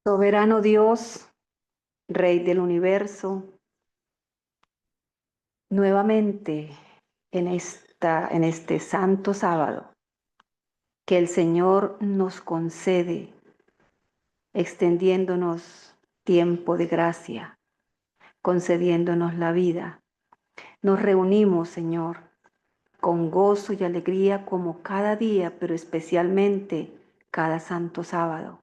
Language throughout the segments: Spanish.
Soberano Dios, Rey del universo, nuevamente en este santo sábado que el Señor nos concede, extendiéndonos tiempo de gracia, concediéndonos la vida. Nos reunimos, Señor, con gozo y alegría como cada día, pero especialmente cada santo sábado,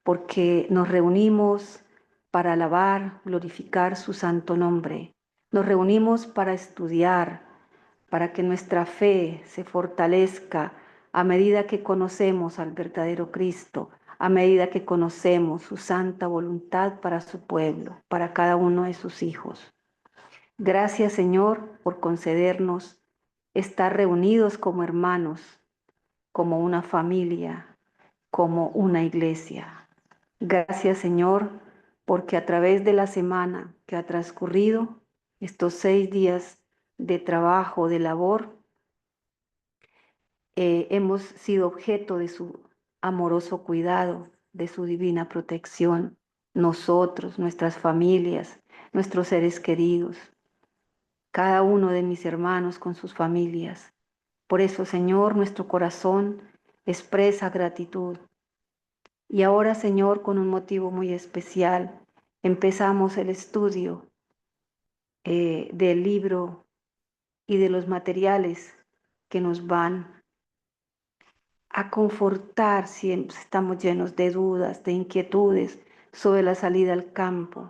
porque nos reunimos para alabar, glorificar su santo nombre. Nos reunimos para estudiar, para que nuestra fe se fortalezca a medida que conocemos al verdadero Cristo, a medida que conocemos su santa voluntad para su pueblo, para cada uno de sus hijos. Gracias, Señor, por concedernos estar reunidos como hermanos, como una familia, como una iglesia. Gracias, Señor, porque a través de la semana que ha transcurrido, estos 6 días de trabajo, de labor, hemos sido objeto de su amoroso cuidado, de su divina protección, nosotros, nuestras familias, nuestros seres queridos, cada uno de mis hermanos con sus familias. Por eso, Señor, nuestro corazón expresa gratitud. Y ahora, Señor, con un motivo muy especial, empezamos el estudio del libro y de los materiales que nos van a confortar si estamos llenos de dudas, de inquietudes sobre la salida al campo.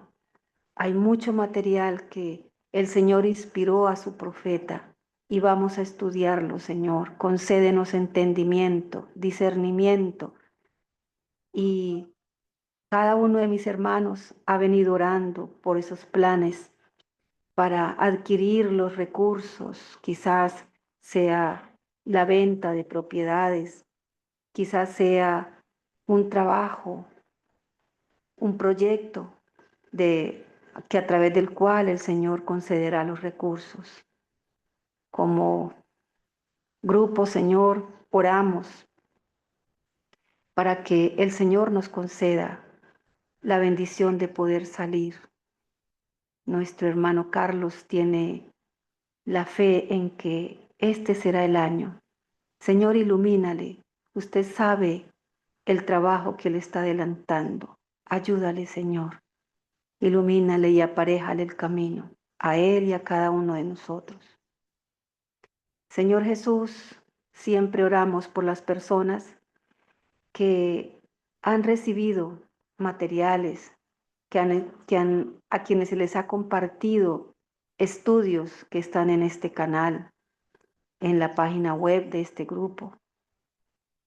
Hay mucho material que el Señor inspiró a su profeta y vamos a estudiarlo, Señor. Concédenos entendimiento, discernimiento. Y cada uno de mis hermanos ha venido orando por esos planes para adquirir los recursos, quizás sea la venta de propiedades, quizás sea un trabajo, un proyecto que a través del cual el Señor concederá los recursos. Como grupo, Señor, oramos para que el Señor nos conceda la bendición de poder salir. Nuestro hermano Carlos tiene la fe en que este será el año. Señor, ilumínale. Usted sabe el trabajo que le está adelantando. Ayúdale, Señor. Ilumínale y aparéjale el camino a él y a cada uno de nosotros. Señor Jesús, siempre oramos por las personas que han recibido materiales, a quienes se les ha compartido estudios que están en este canal, en la página web de este grupo.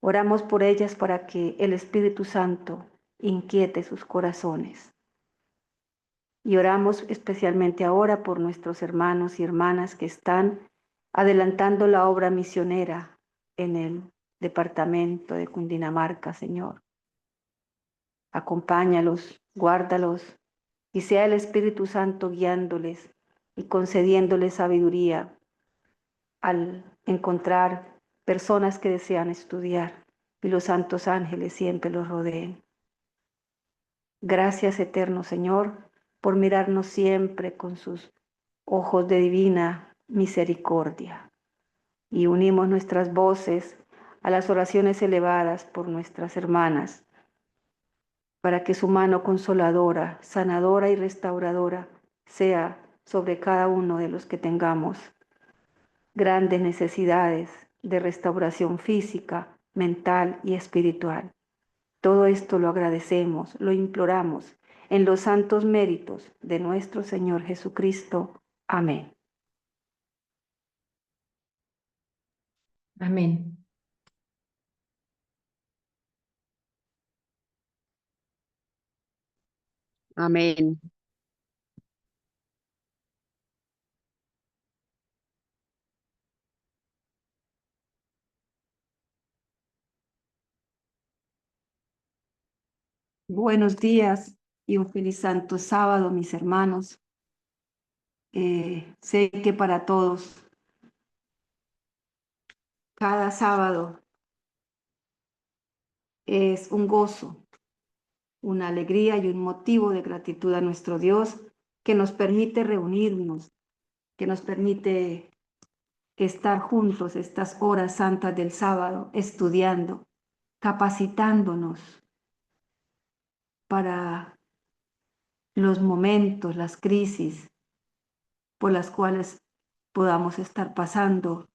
Oramos por ellas para que el Espíritu Santo inquiete sus corazones. Y oramos especialmente ahora por nuestros hermanos y hermanas que están adelantando la obra misionera en el departamento de Cundinamarca, Señor. Acompáñalos, guárdalos y sea el Espíritu Santo guiándoles y concediéndoles sabiduría al encontrar personas que desean estudiar y los santos ángeles siempre los rodeen. Gracias, eterno Señor, por mirarnos siempre con sus ojos de divina misericordia. Y unimos nuestras voces a las oraciones elevadas por nuestras hermanas, para que su mano consoladora, sanadora y restauradora sea sobre cada uno de los que tengamos grandes necesidades de restauración física, mental y espiritual. Todo esto lo agradecemos, lo imploramos en los santos méritos de nuestro Señor Jesucristo. Amén. Amén. Amén. Buenos días y un feliz santo sábado, mis hermanos. Sé que para todos, cada sábado es un gozo, una alegría y un motivo de gratitud a nuestro Dios que nos permite reunirnos, que nos permite estar juntos estas horas santas del sábado, estudiando, capacitándonos para los momentos, las crisis por las cuales podamos estar pasando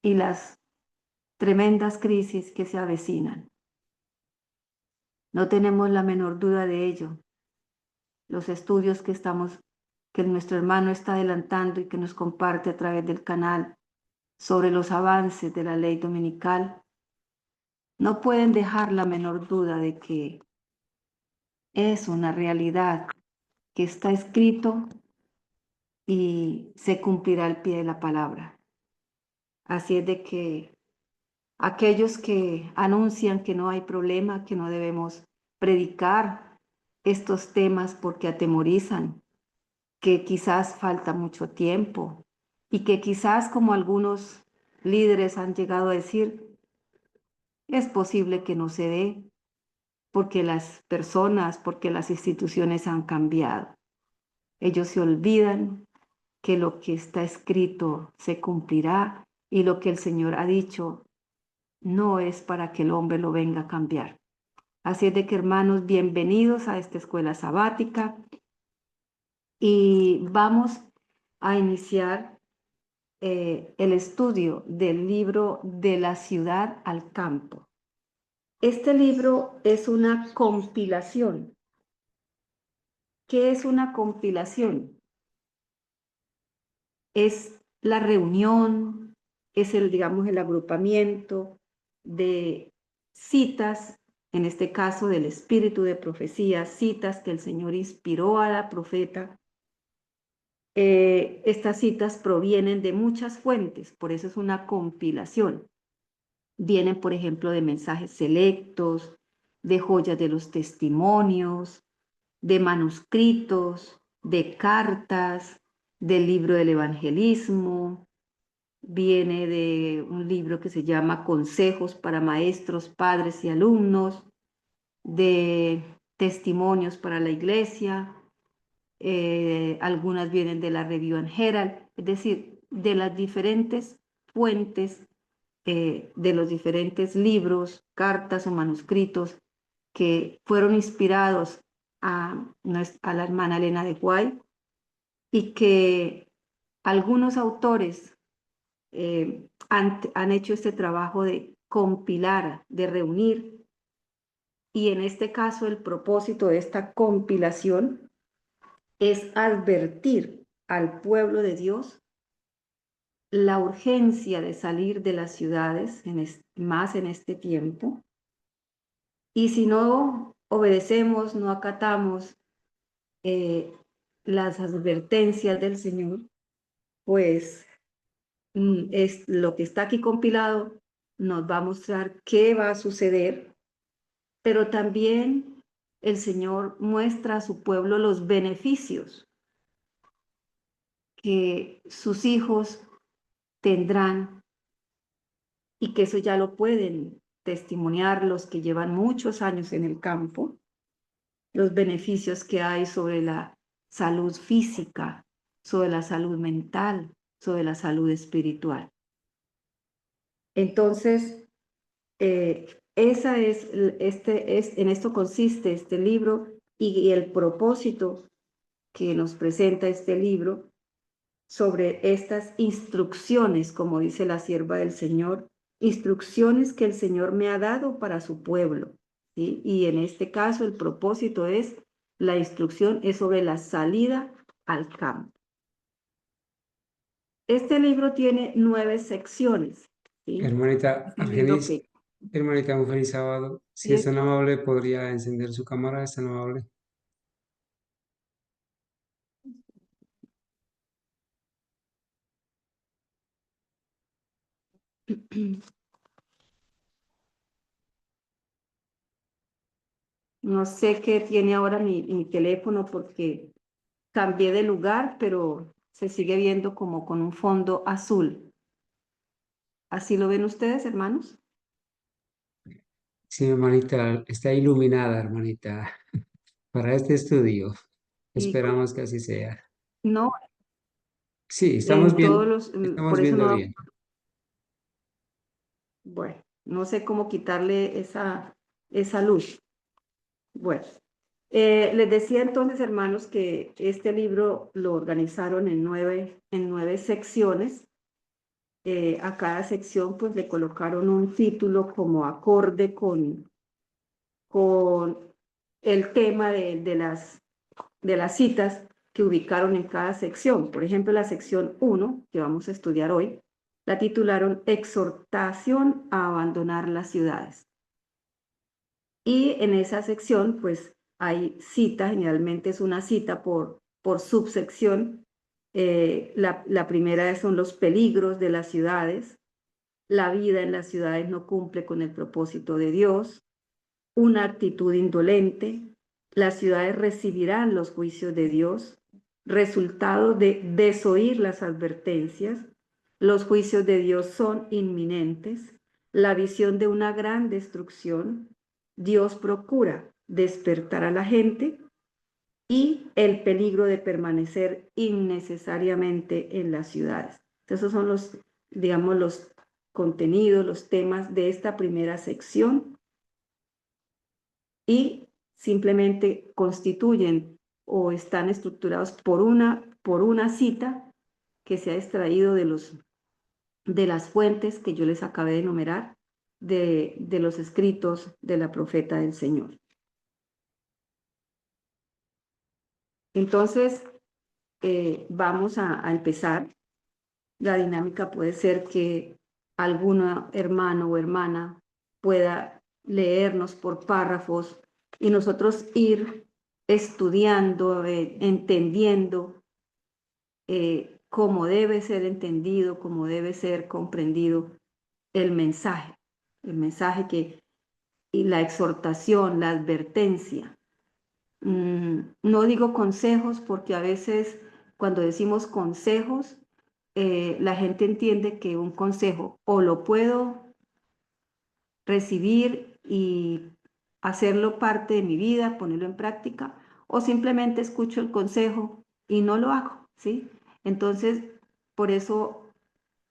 y las tremendas crisis que se avecinan. No tenemos la menor duda de ello. Los estudios que nuestro hermano está adelantando y que nos comparte a través del canal sobre los avances de la ley dominical, no pueden dejar la menor duda de que es una realidad que está escrito y se cumplirá al pie de la palabra. Así es de que aquellos que anuncian que no hay problema, que no debemos predicar estos temas porque atemorizan, que quizás falta mucho tiempo y que quizás, como algunos líderes han llegado a decir, es posible que no se dé porque las personas, porque las instituciones han cambiado. Ellos se olvidan que lo que está escrito se cumplirá y lo que el Señor ha dicho no es para que el hombre lo venga a cambiar. Así es de que, hermanos, bienvenidos a esta escuela sabática y vamos a iniciar el estudio del libro De la ciudad al campo. Este libro es una compilación. ¿Qué es una compilación? Es la reunión, es digamos, el agrupamiento de citas, en este caso del espíritu de profecía, citas que el Señor inspiró a la profeta. Estas citas provienen de muchas fuentes, por eso es una compilación. Vienen, por ejemplo, de mensajes selectos, de joyas de los testimonios, de manuscritos, de cartas, del libro del evangelismo. Viene de un libro que se llama Consejos para maestros, padres y alumnos, de testimonios para la iglesia. Algunas vienen de la Review and Herald, es decir, de las diferentes fuentes, de los diferentes libros, cartas o manuscritos que fueron inspirados a la hermana Elena de White y que algunos autores han hecho este trabajo de compilar, de reunir, y en este caso el propósito de esta compilación es advertir al pueblo de Dios la urgencia de salir de las ciudades, más en este tiempo, y si no obedecemos, no acatamos eh, las advertencias del Señor, pues es lo que está aquí compilado, nos va a mostrar qué va a suceder, pero también el Señor muestra a su pueblo los beneficios que sus hijos tendrán y que eso ya lo pueden testimoniar los que llevan muchos años en el campo, los beneficios que hay sobre la salud física, sobre la salud mental, sobre la salud espiritual. Entonces, en esto consiste este libro y el propósito que nos presenta este libro sobre estas instrucciones, como dice la sierva del Señor, instrucciones que el Señor me ha dado para su pueblo, ¿sí? Y en este caso el propósito la instrucción es sobre la salida al campo. Este libro tiene 9 secciones, ¿sí? Hermanita Es un libro Argenis, pequeño. hermanita, un feliz sábado. Si es tan amable, podría encender su cámara, es tan amable. No sé qué tiene ahora mi teléfono porque cambié de lugar, pero se sigue viendo como con un fondo azul. ¿Así lo ven ustedes, hermanos? Sí, hermanita, está iluminada, hermanita. para este estudio. Y Esperamos que así sea. no, Sí, en todos los, estamos por eso viendo no, bien. bueno, no sé cómo quitarle esa luz. Bueno, les decía entonces, hermanos, que este libro lo organizaron en nueve secciones. A cada sección pues le colocaron un título como acorde con el tema de las citas que ubicaron en cada sección. Por ejemplo, la sección 1, que vamos a estudiar hoy, la titularon Exhortación a abandonar las ciudades. Y en esa sección, pues hay cita, generalmente es una cita por subsección. La primera son los peligros de las ciudades. La vida en las ciudades no cumple con el propósito de Dios. Una actitud indolente. Las ciudades recibirán los juicios de Dios. Resultado de desoír las advertencias. Los juicios de Dios son inminentes. La visión de una gran destrucción. Dios procura despertar a la gente y el peligro de permanecer innecesariamente en las ciudades. Esos son los, digamos, los contenidos, los temas de esta primera sección y simplemente constituyen o están estructurados por una cita que se ha extraído de las fuentes que yo les acabé de enumerar, de los escritos de la profeta del Señor. Entonces, vamos a empezar. La dinámica puede ser que algún hermano o hermana pueda leernos por párrafos y nosotros ir estudiando, entendiendo cómo debe ser entendido, cómo debe ser comprendido el mensaje y la exhortación, la advertencia. No digo consejos porque a veces cuando decimos consejos, la gente entiende que un consejo o lo puedo recibir y hacerlo parte de mi vida, ponerlo en práctica, o simplemente escucho el consejo y no lo hago, ¿sí? Entonces, por eso,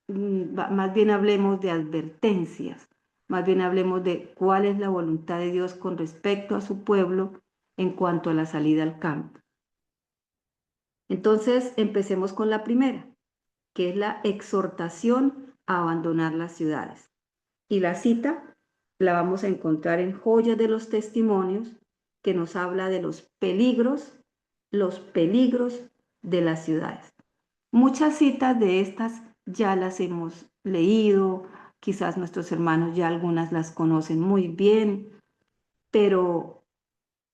más bien hablemos de advertencias, más bien hablemos de cuál es la voluntad de Dios con respecto a su pueblo en cuanto a la salida al campo. Entonces, empecemos con la primera, que es la exhortación a abandonar las ciudades. Y la cita la vamos a encontrar en Joyas de los Testimonios, que nos habla de los peligros de las ciudades. Muchas citas de estas ya las hemos leído, quizás nuestros hermanos ya algunas las conocen muy bien, pero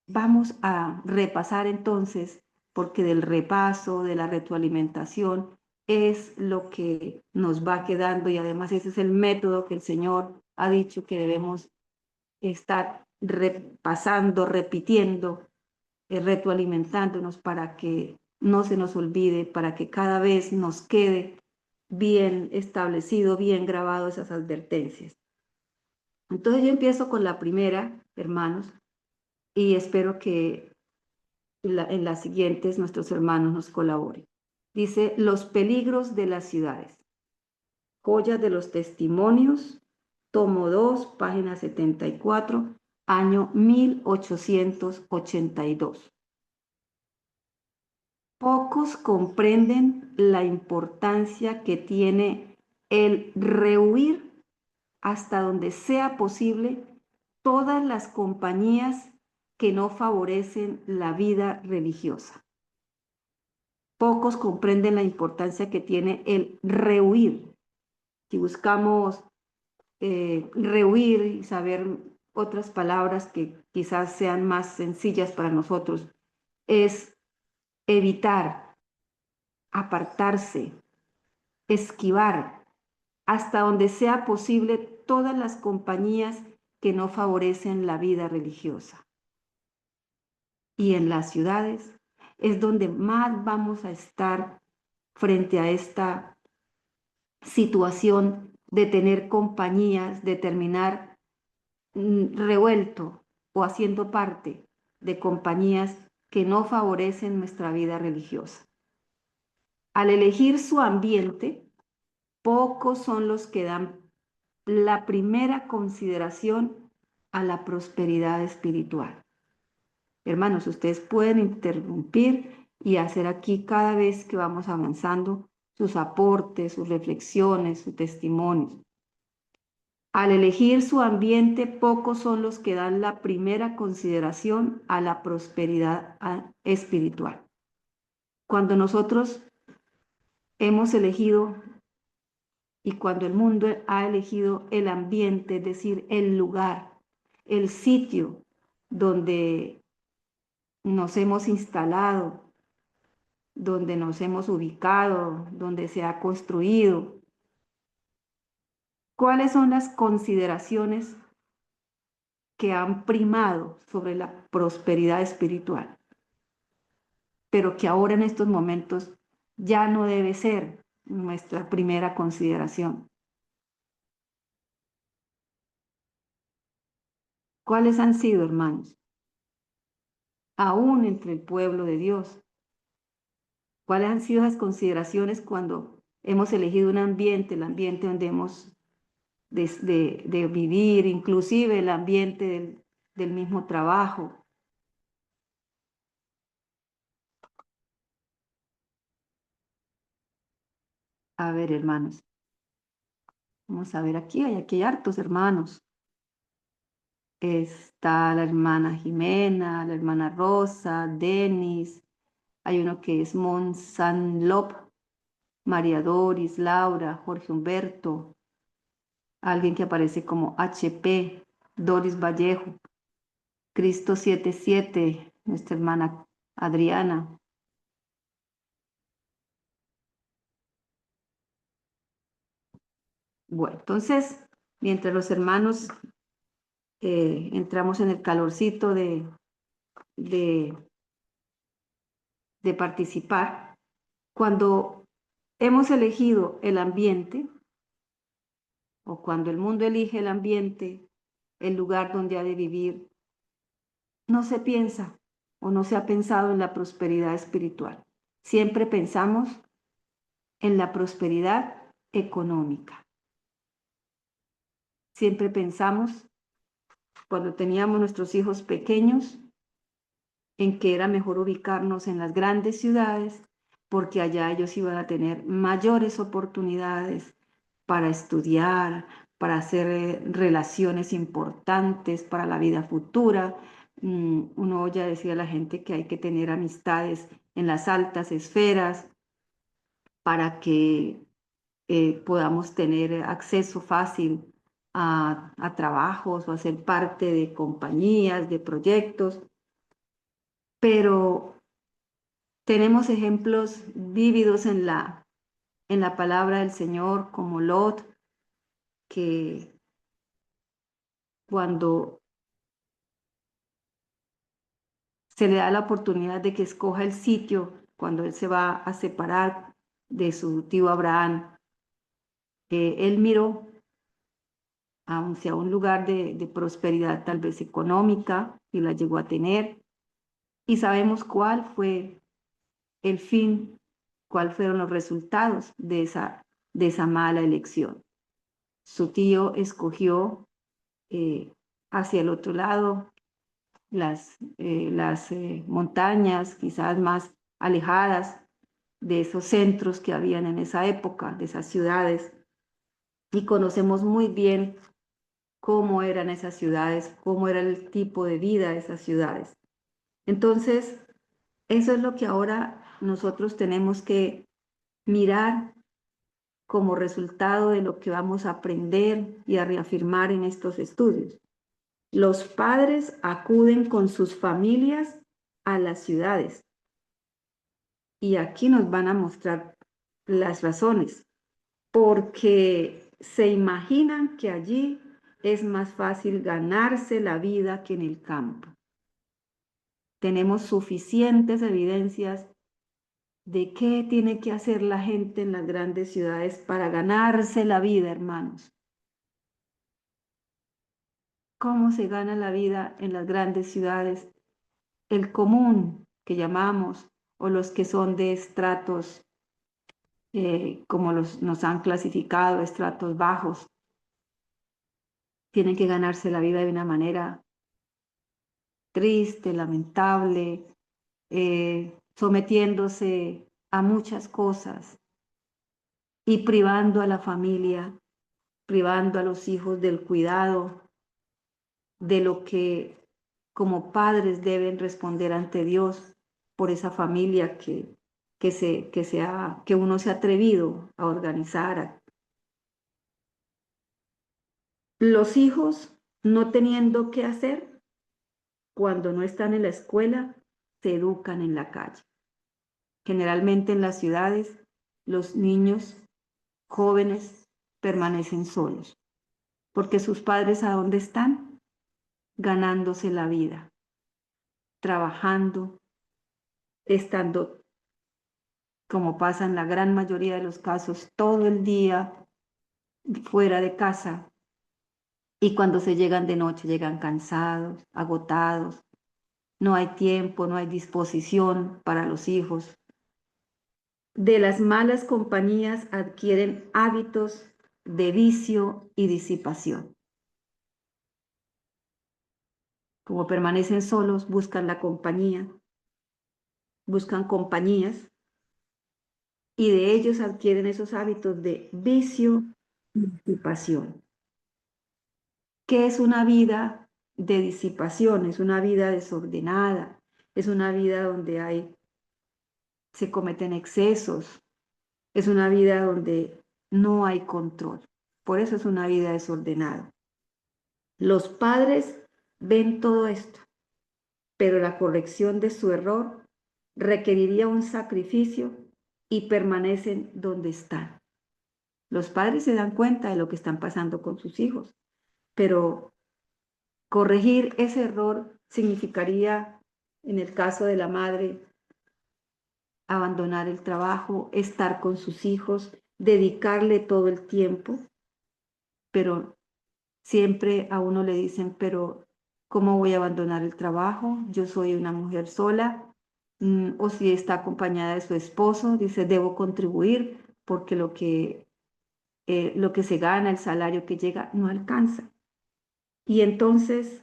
vamos a repasar entonces, porque del repaso, de la retroalimentación, es lo que nos va quedando y además ese es el método que el Señor ha dicho que debemos estar repasando, repitiendo, retroalimentándonos para que no se nos olvide, para que cada vez nos quede bien establecido, bien grabado esas advertencias. Entonces yo empiezo con la primera, hermanos, y espero que en las siguientes nuestros hermanos nos colaboren. Dice, los peligros de las ciudades. Joyas de los Testimonios, tomo 2, página 74, año 1882. Pocos comprenden la importancia que tiene el rehuir hasta donde sea posible todas las compañías que no favorecen la vida religiosa. Pocos comprenden la importancia que tiene el rehuir. Si buscamos rehuir y saber otras palabras que quizás sean más sencillas para nosotros, es evitar, apartarse, esquivar, hasta donde sea posible todas las compañías que no favorecen la vida religiosa. Y en las ciudades es donde más vamos a estar frente a esta situación de tener compañías, de terminar revuelto o haciendo parte de compañías que no favorecen nuestra vida religiosa. Al elegir su ambiente, pocos son los que dan la primera consideración a la prosperidad espiritual. Hermanos, ustedes pueden interrumpir y hacer aquí cada vez que vamos avanzando sus aportes, sus reflexiones, sus testimonios. Al elegir su ambiente, pocos son los que dan la primera consideración a la prosperidad espiritual. Cuando nosotros hemos elegido y cuando el mundo ha elegido el ambiente, es decir, el lugar, el sitio donde nos hemos instalado, donde nos hemos ubicado, donde se ha construido, ¿cuáles son las consideraciones que han primado sobre la prosperidad espiritual? Pero que ahora en estos momentos ya no debe ser nuestra primera consideración. ¿Cuáles han sido, hermanos? Aún entre el pueblo de Dios. ¿Cuáles han sido las consideraciones cuando hemos elegido un ambiente, el ambiente donde hemos de vivir, inclusive el ambiente del mismo trabajo? A ver, hermanos, vamos a ver aquí hay hartos hermanos. Está la hermana Jimena, la hermana Rosa, Denis, hay uno que es Monsanlop, María Doris, Laura, Jorge Humberto, alguien que aparece como HP, Doris Vallejo, Cristo 77, nuestra hermana Adriana. Bueno, entonces, mientras los hermanos entramos en el calorcito de, de participar, cuando hemos elegido el ambiente, o cuando el mundo elige el ambiente, el lugar donde ha de vivir, no se piensa o no se ha pensado en la prosperidad espiritual. Siempre pensamos en la prosperidad económica. Siempre pensamos, cuando teníamos nuestros hijos pequeños, en que era mejor ubicarnos en las grandes ciudades porque allá ellos iban a tener mayores oportunidades para estudiar, para hacer relaciones importantes para la vida futura. Uno ya decía a la gente que hay que tener amistades en las altas esferas para que podamos tener acceso fácil a trabajos o a ser parte de compañías, de proyectos, pero tenemos ejemplos vívidos en la palabra del Señor, como Lot, que cuando se le da la oportunidad de que escoja el sitio, cuando él se va a separar de su tío Abraham, él miró hacia un lugar de prosperidad tal vez económica, y la llegó a tener, y sabemos cuál fue el fin, cuáles fueron los resultados de esa mala elección. Su tío escogió hacia el otro lado las montañas, quizás más alejadas de esos centros que habían en esa época, de esas ciudades, y conocemos muy bien cómo eran esas ciudades, cómo era el tipo de vida de esas ciudades. Entonces, eso es lo que ahora nosotros tenemos que mirar como resultado de lo que vamos a aprender y a reafirmar en estos estudios. Los padres acuden con sus familias a las ciudades. Y aquí nos van a mostrar las razones, porque se imaginan que allí es más fácil ganarse la vida que en el campo. Tenemos suficientes evidencias de qué tiene que hacer la gente en las grandes ciudades para ganarse la vida, hermanos. ¿Cómo se gana la vida en las grandes ciudades? el común que llamamos, o los que son de estratos, como nos han clasificado, estratos bajos, tienen que ganarse la vida de una manera triste, lamentable, sometiéndose a muchas cosas y privando a la familia, privando a los hijos del cuidado, de lo que como padres deben responder ante Dios por esa familia que uno se ha atrevido a organizar. Los hijos no teniendo qué hacer, cuando no están en la escuela, se educan en la calle. Generalmente en las ciudades, los niños jóvenes permanecen solos, porque sus padres ¿a dónde están? Ganándose la vida, trabajando, estando, como pasa en la gran mayoría de los casos, todo el día fuera de casa, y cuando se llegan de noche llegan cansados, agotados, no hay tiempo, no hay disposición para los hijos. De las malas compañías adquieren hábitos de vicio y disipación. Como permanecen solos, buscan la compañía, buscan compañías, y de ellos adquieren esos hábitos de vicio y disipación. ¿Qué es una vida de disipación? Es una vida desordenada, es una vida donde se cometen excesos, es una vida donde no hay control. Por eso es una vida desordenada. Los padres ven todo esto, pero la corrección de su error requeriría un sacrificio y permanecen donde están. Los padres se dan cuenta de lo que están pasando con sus hijos, pero corregir ese error significaría, en el caso de la madre, abandonar el trabajo, estar con sus hijos, dedicarle todo el tiempo, pero siempre a uno le dicen, pero ¿cómo voy a abandonar el trabajo? Yo soy una mujer sola. O si está acompañada de su esposo, dice, debo contribuir porque lo que se gana, el salario que llega, no alcanza. Y entonces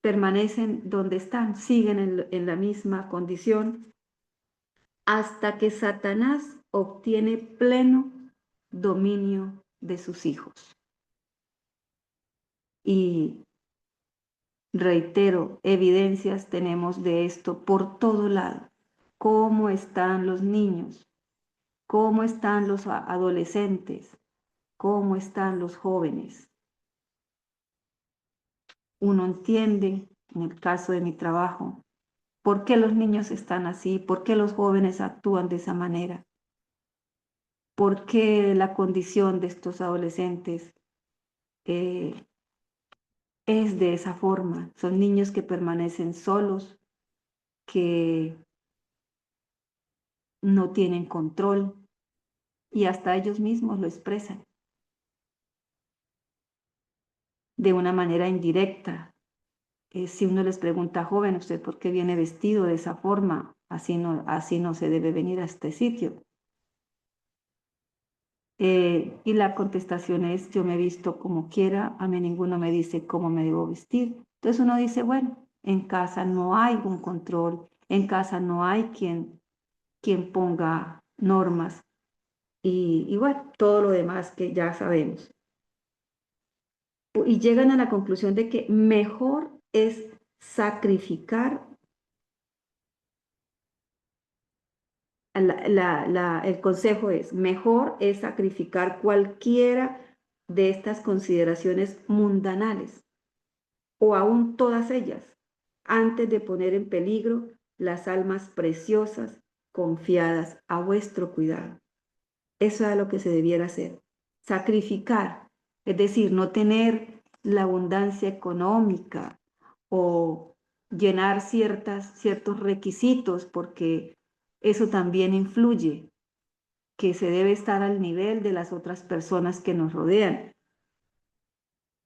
permanecen donde están, siguen en la misma condición, hasta que Satanás obtiene pleno dominio de sus hijos. Y reitero, evidencias tenemos de esto por todo lado. ¿Cómo están los niños? ¿Cómo están los adolescentes? ¿Cómo están los jóvenes? Uno entiende, en el caso de mi trabajo, por qué los niños están así, por qué los jóvenes actúan de esa manera, por qué la condición de estos adolescentes es de esa forma. Son niños que permanecen solos, que no tienen control y hasta ellos mismos lo expresan de una manera indirecta. Si uno les pregunta, joven, ¿usted por qué viene vestido de esa forma? Así no se debe venir a este sitio. Y la contestación es, yo me he visto como quiera, a mí ninguno me dice cómo me debo vestir. Entonces uno dice, bueno, en casa no hay un control, en casa no hay quien ponga normas y bueno, todo lo demás que ya sabemos. Y llegan a la conclusión de que mejor es sacrificar, el consejo es, mejor es sacrificar cualquiera de estas consideraciones mundanales o aún todas ellas antes de poner en peligro las almas preciosas confiadas a vuestro cuidado. Eso es lo que se debiera hacer, sacrificar, es decir, no tener la abundancia económica o llenar ciertos requisitos, porque eso también influye, que se debe estar al nivel de las otras personas que nos rodean.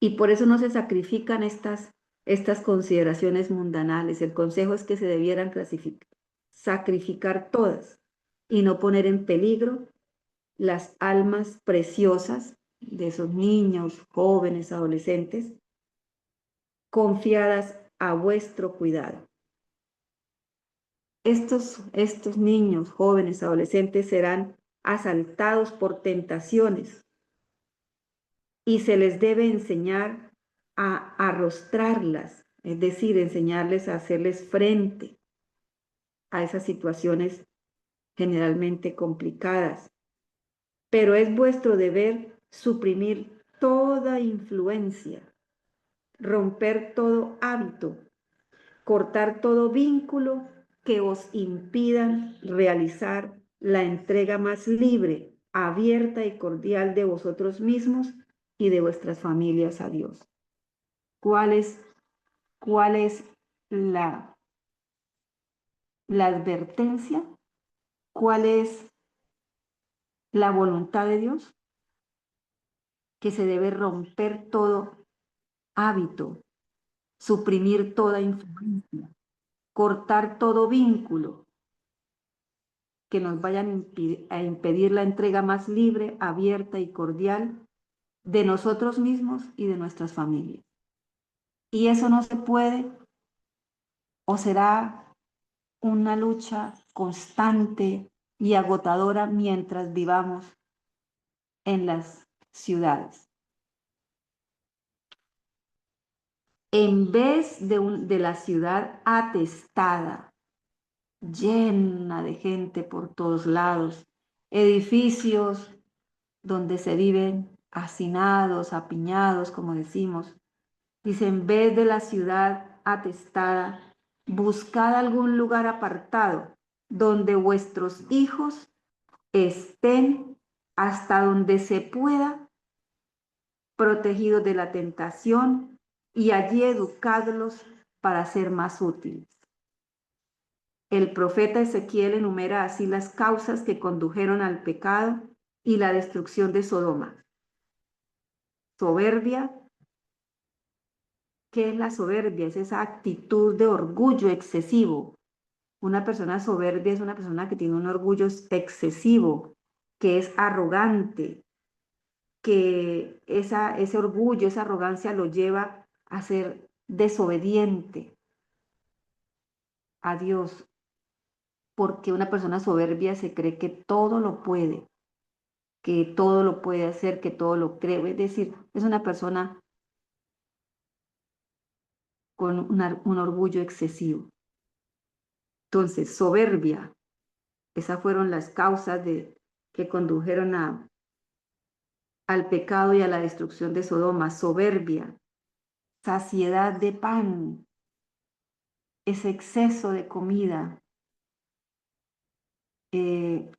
Y por eso no se sacrifican estas estas consideraciones mundanales. El consejo es que se debieran sacrificar todas y no poner en peligro las almas preciosas de esos niños, jóvenes, adolescentes, confiadas a vuestro cuidado. Estos niños, jóvenes, adolescentes serán asaltados por tentaciones y se les debe enseñar a arrostrarlas, es decir, enseñarles a hacerles frente a esas situaciones generalmente complicadas. Pero es vuestro deber suprimir toda influencia, romper todo hábito, cortar todo vínculo que os impidan realizar la entrega más libre, abierta y cordial de vosotros mismos y de vuestras familias a Dios. ¿Cuál es la advertencia? ¿Cuál es la voluntad de Dios? Que se debe romper todo hábito, suprimir toda influencia, cortar todo vínculo que nos vayan a impedir la entrega más libre, abierta y cordial de nosotros mismos y de nuestras familias. Y eso no se puede o será una lucha constante y agotadora mientras vivamos en las ciudades. En vez de la ciudad atestada, llena de gente por todos lados, edificios donde se viven hacinados, apiñados, como decimos. Dice, en vez de la ciudad atestada, buscad algún lugar apartado donde vuestros hijos estén hasta donde se pueda, protegidos de la tentación, y allí educadlos para ser más útiles. El profeta Ezequiel enumera así las causas que condujeron al pecado y la destrucción de Sodoma. Soberbia. ¿Qué es la soberbia? Es esa actitud de orgullo excesivo. Una persona soberbia es una persona que tiene un orgullo excesivo, que es arrogante, que ese orgullo, esa arrogancia lo lleva a ser desobediente a Dios, porque una persona soberbia se cree que todo lo puede hacer, que todo lo cree. Es decir, es una persona con un orgullo excesivo. Entonces, soberbia, esas fueron las causas que condujeron al pecado y a la destrucción de Sodoma. Soberbia, saciedad de pan, ese exceso de comida.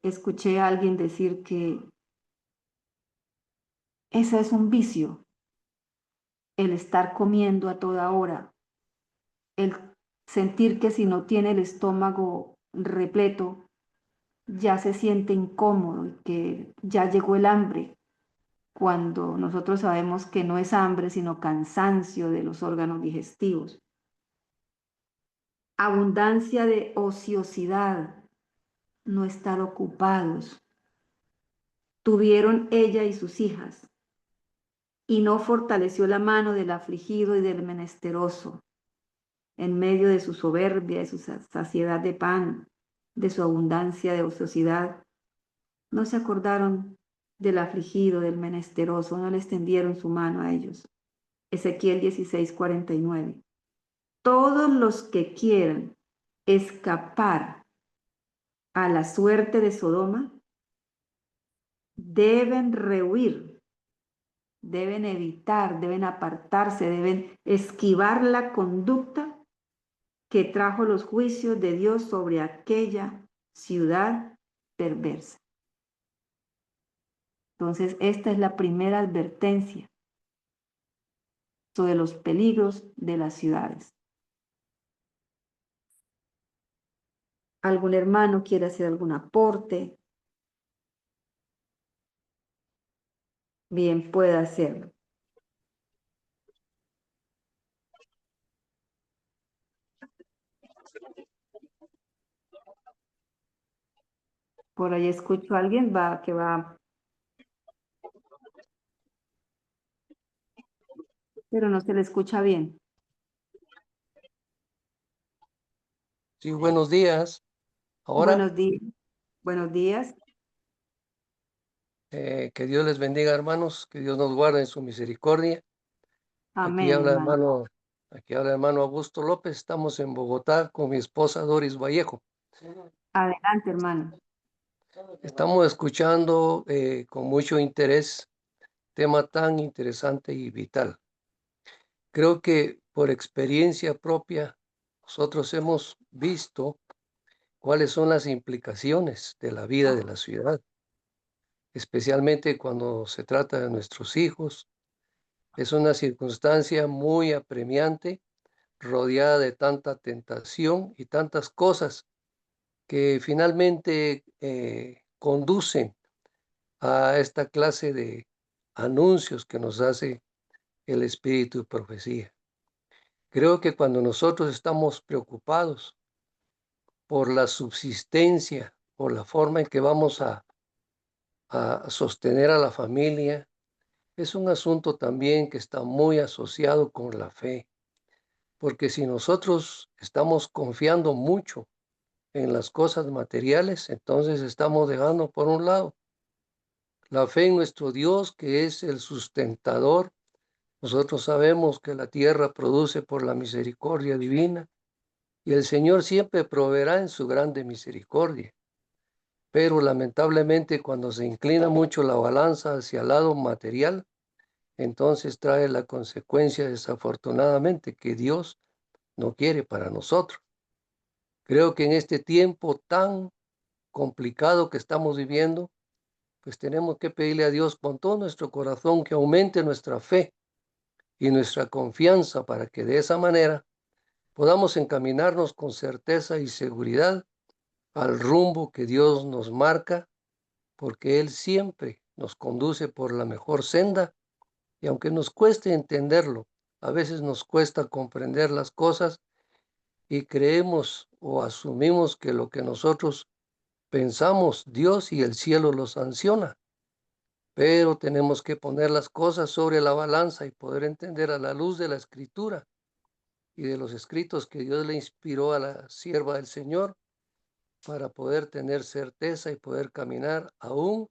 Escuché a alguien decir que ese es un vicio, el estar comiendo a toda hora, el sentir que si no tiene el estómago repleto, ya se siente incómodo y que ya llegó el hambre, cuando nosotros sabemos que no es hambre, sino cansancio de los órganos digestivos. Abundancia de ociosidad, no estar ocupados. Tuvieron ella y sus hijas, y no fortaleció la mano del afligido y del menesteroso, en medio de su soberbia, de su saciedad de pan, de su abundancia de ociosidad. No se acordaron del afligido, del menesteroso, no le extendieron su mano a ellos. Ezequiel 16:49. Todos los que quieran escapar a la suerte de Sodoma deben rehuir, deben evitar, deben apartarse, deben esquivar la conducta que trajo los juicios de Dios sobre aquella ciudad perversa. Entonces, esta es la primera advertencia sobre los peligros de las ciudades. ¿Algún hermano quiere hacer algún aporte? Bien, puede hacerlo. Por ahí escucho a alguien que va, pero no se le escucha bien. Sí, buenos días. Ahora, Buenos días. Buenos días. que Dios les bendiga, hermanos, que Dios nos guarde en su misericordia. Aquí Amén, habla hermano. hermano, aquí habla hermano Augusto López. Estamos en Bogotá con mi esposa Doris Vallejo. Adelante, hermano. Estamos escuchando con mucho interés tema tan interesante y vital. Creo que por experiencia propia nosotros hemos visto cuáles son las implicaciones de la vida de la ciudad, especialmente cuando se trata de nuestros hijos. Es una circunstancia muy apremiante, rodeada de tanta tentación y tantas cosas que finalmente conducen a esta clase de anuncios que nos hace el Espíritu de profecía. Creo que cuando nosotros estamos preocupados por la subsistencia, por la forma en que vamos a sostener a la familia, es un asunto también que está muy asociado con la fe. Porque si nosotros estamos confiando mucho en las cosas materiales, entonces estamos dejando por un lado la fe en nuestro Dios, que es el sustentador. Nosotros sabemos que la tierra produce por la misericordia divina y el Señor siempre proveerá en su grande misericordia. Pero lamentablemente cuando se inclina mucho la balanza hacia el lado material, entonces trae la consecuencia desafortunadamente que Dios no quiere para nosotros. Creo que en este tiempo tan complicado que estamos viviendo, pues tenemos que pedirle a Dios con todo nuestro corazón que aumente nuestra fe y nuestra confianza para que de esa manera podamos encaminarnos con certeza y seguridad al rumbo que Dios nos marca, porque Él siempre nos conduce por la mejor senda y aunque nos cueste entenderlo, a veces nos cuesta comprender las cosas y creemos o asumimos que lo que nosotros pensamos, Dios y el cielo lo sanciona, pero tenemos que poner las cosas sobre la balanza y poder entender a la luz de la Escritura y de los escritos que Dios le inspiró a la sierva del Señor para poder tener certeza y poder caminar aún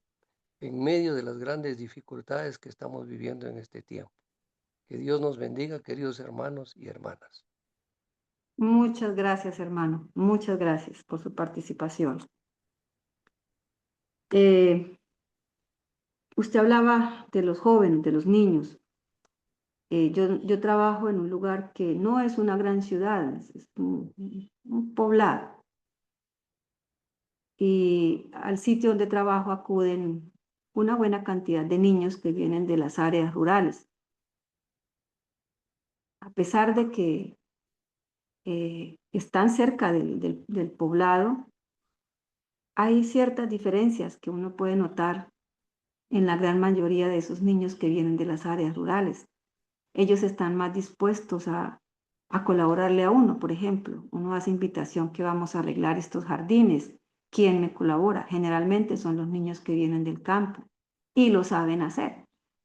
en medio de las grandes dificultades que estamos viviendo en este tiempo. Que Dios nos bendiga, queridos hermanos y hermanas. Muchas gracias, hermano. Muchas gracias por su participación. Usted hablaba de los jóvenes, de los niños. Yo trabajo en un lugar que no es una gran ciudad, es un poblado. Y al sitio donde trabajo acuden una buena cantidad de niños que vienen de las áreas rurales. A pesar de que están cerca del poblado, hay ciertas diferencias que uno puede notar en la gran mayoría de esos niños que vienen de las áreas rurales. Ellos están más dispuestos a colaborarle a uno, por ejemplo. Uno hace invitación que vamos a arreglar estos jardines. ¿Quién me colabora? Generalmente son los niños que vienen del campo y lo saben hacer.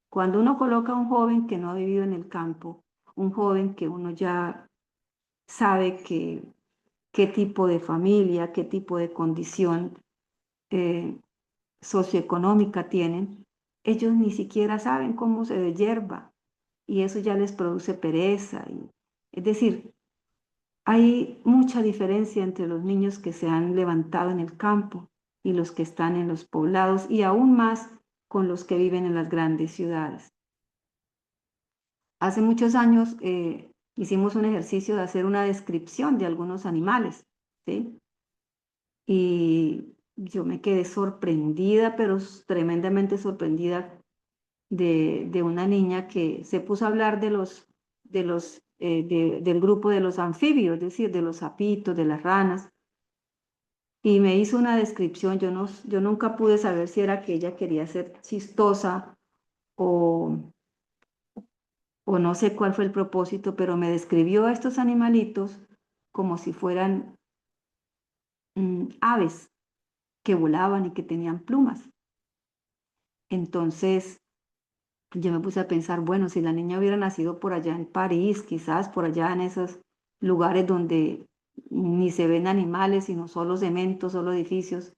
Cuando uno coloca a un joven que no ha vivido en el campo, un joven que uno ya sabe qué tipo de familia, qué tipo de condición eh, socioeconómica tienen, ellos ni siquiera saben cómo se deshierva y eso ya les produce pereza. Es decir, hay mucha diferencia entre los niños que se han levantado en el campo y los que están en los poblados y aún más con los que viven en las grandes ciudades. Hace muchos años hicimos un ejercicio de hacer una descripción de algunos animales, ¿sí? Y yo me quedé sorprendida, pero tremendamente sorprendida de una niña que se puso a hablar del grupo de los anfibios, es decir, de los sapitos, de las ranas, y me hizo una descripción. Yo nunca pude saber si era que ella quería ser chistosa o, o no sé cuál fue el propósito, pero me describió a estos animalitos como si fueran aves que volaban y que tenían plumas. Entonces yo me puse a pensar, bueno, si la niña hubiera nacido por allá en París, quizás por allá en esos lugares donde ni se ven animales, sino solo cementos, solo edificios,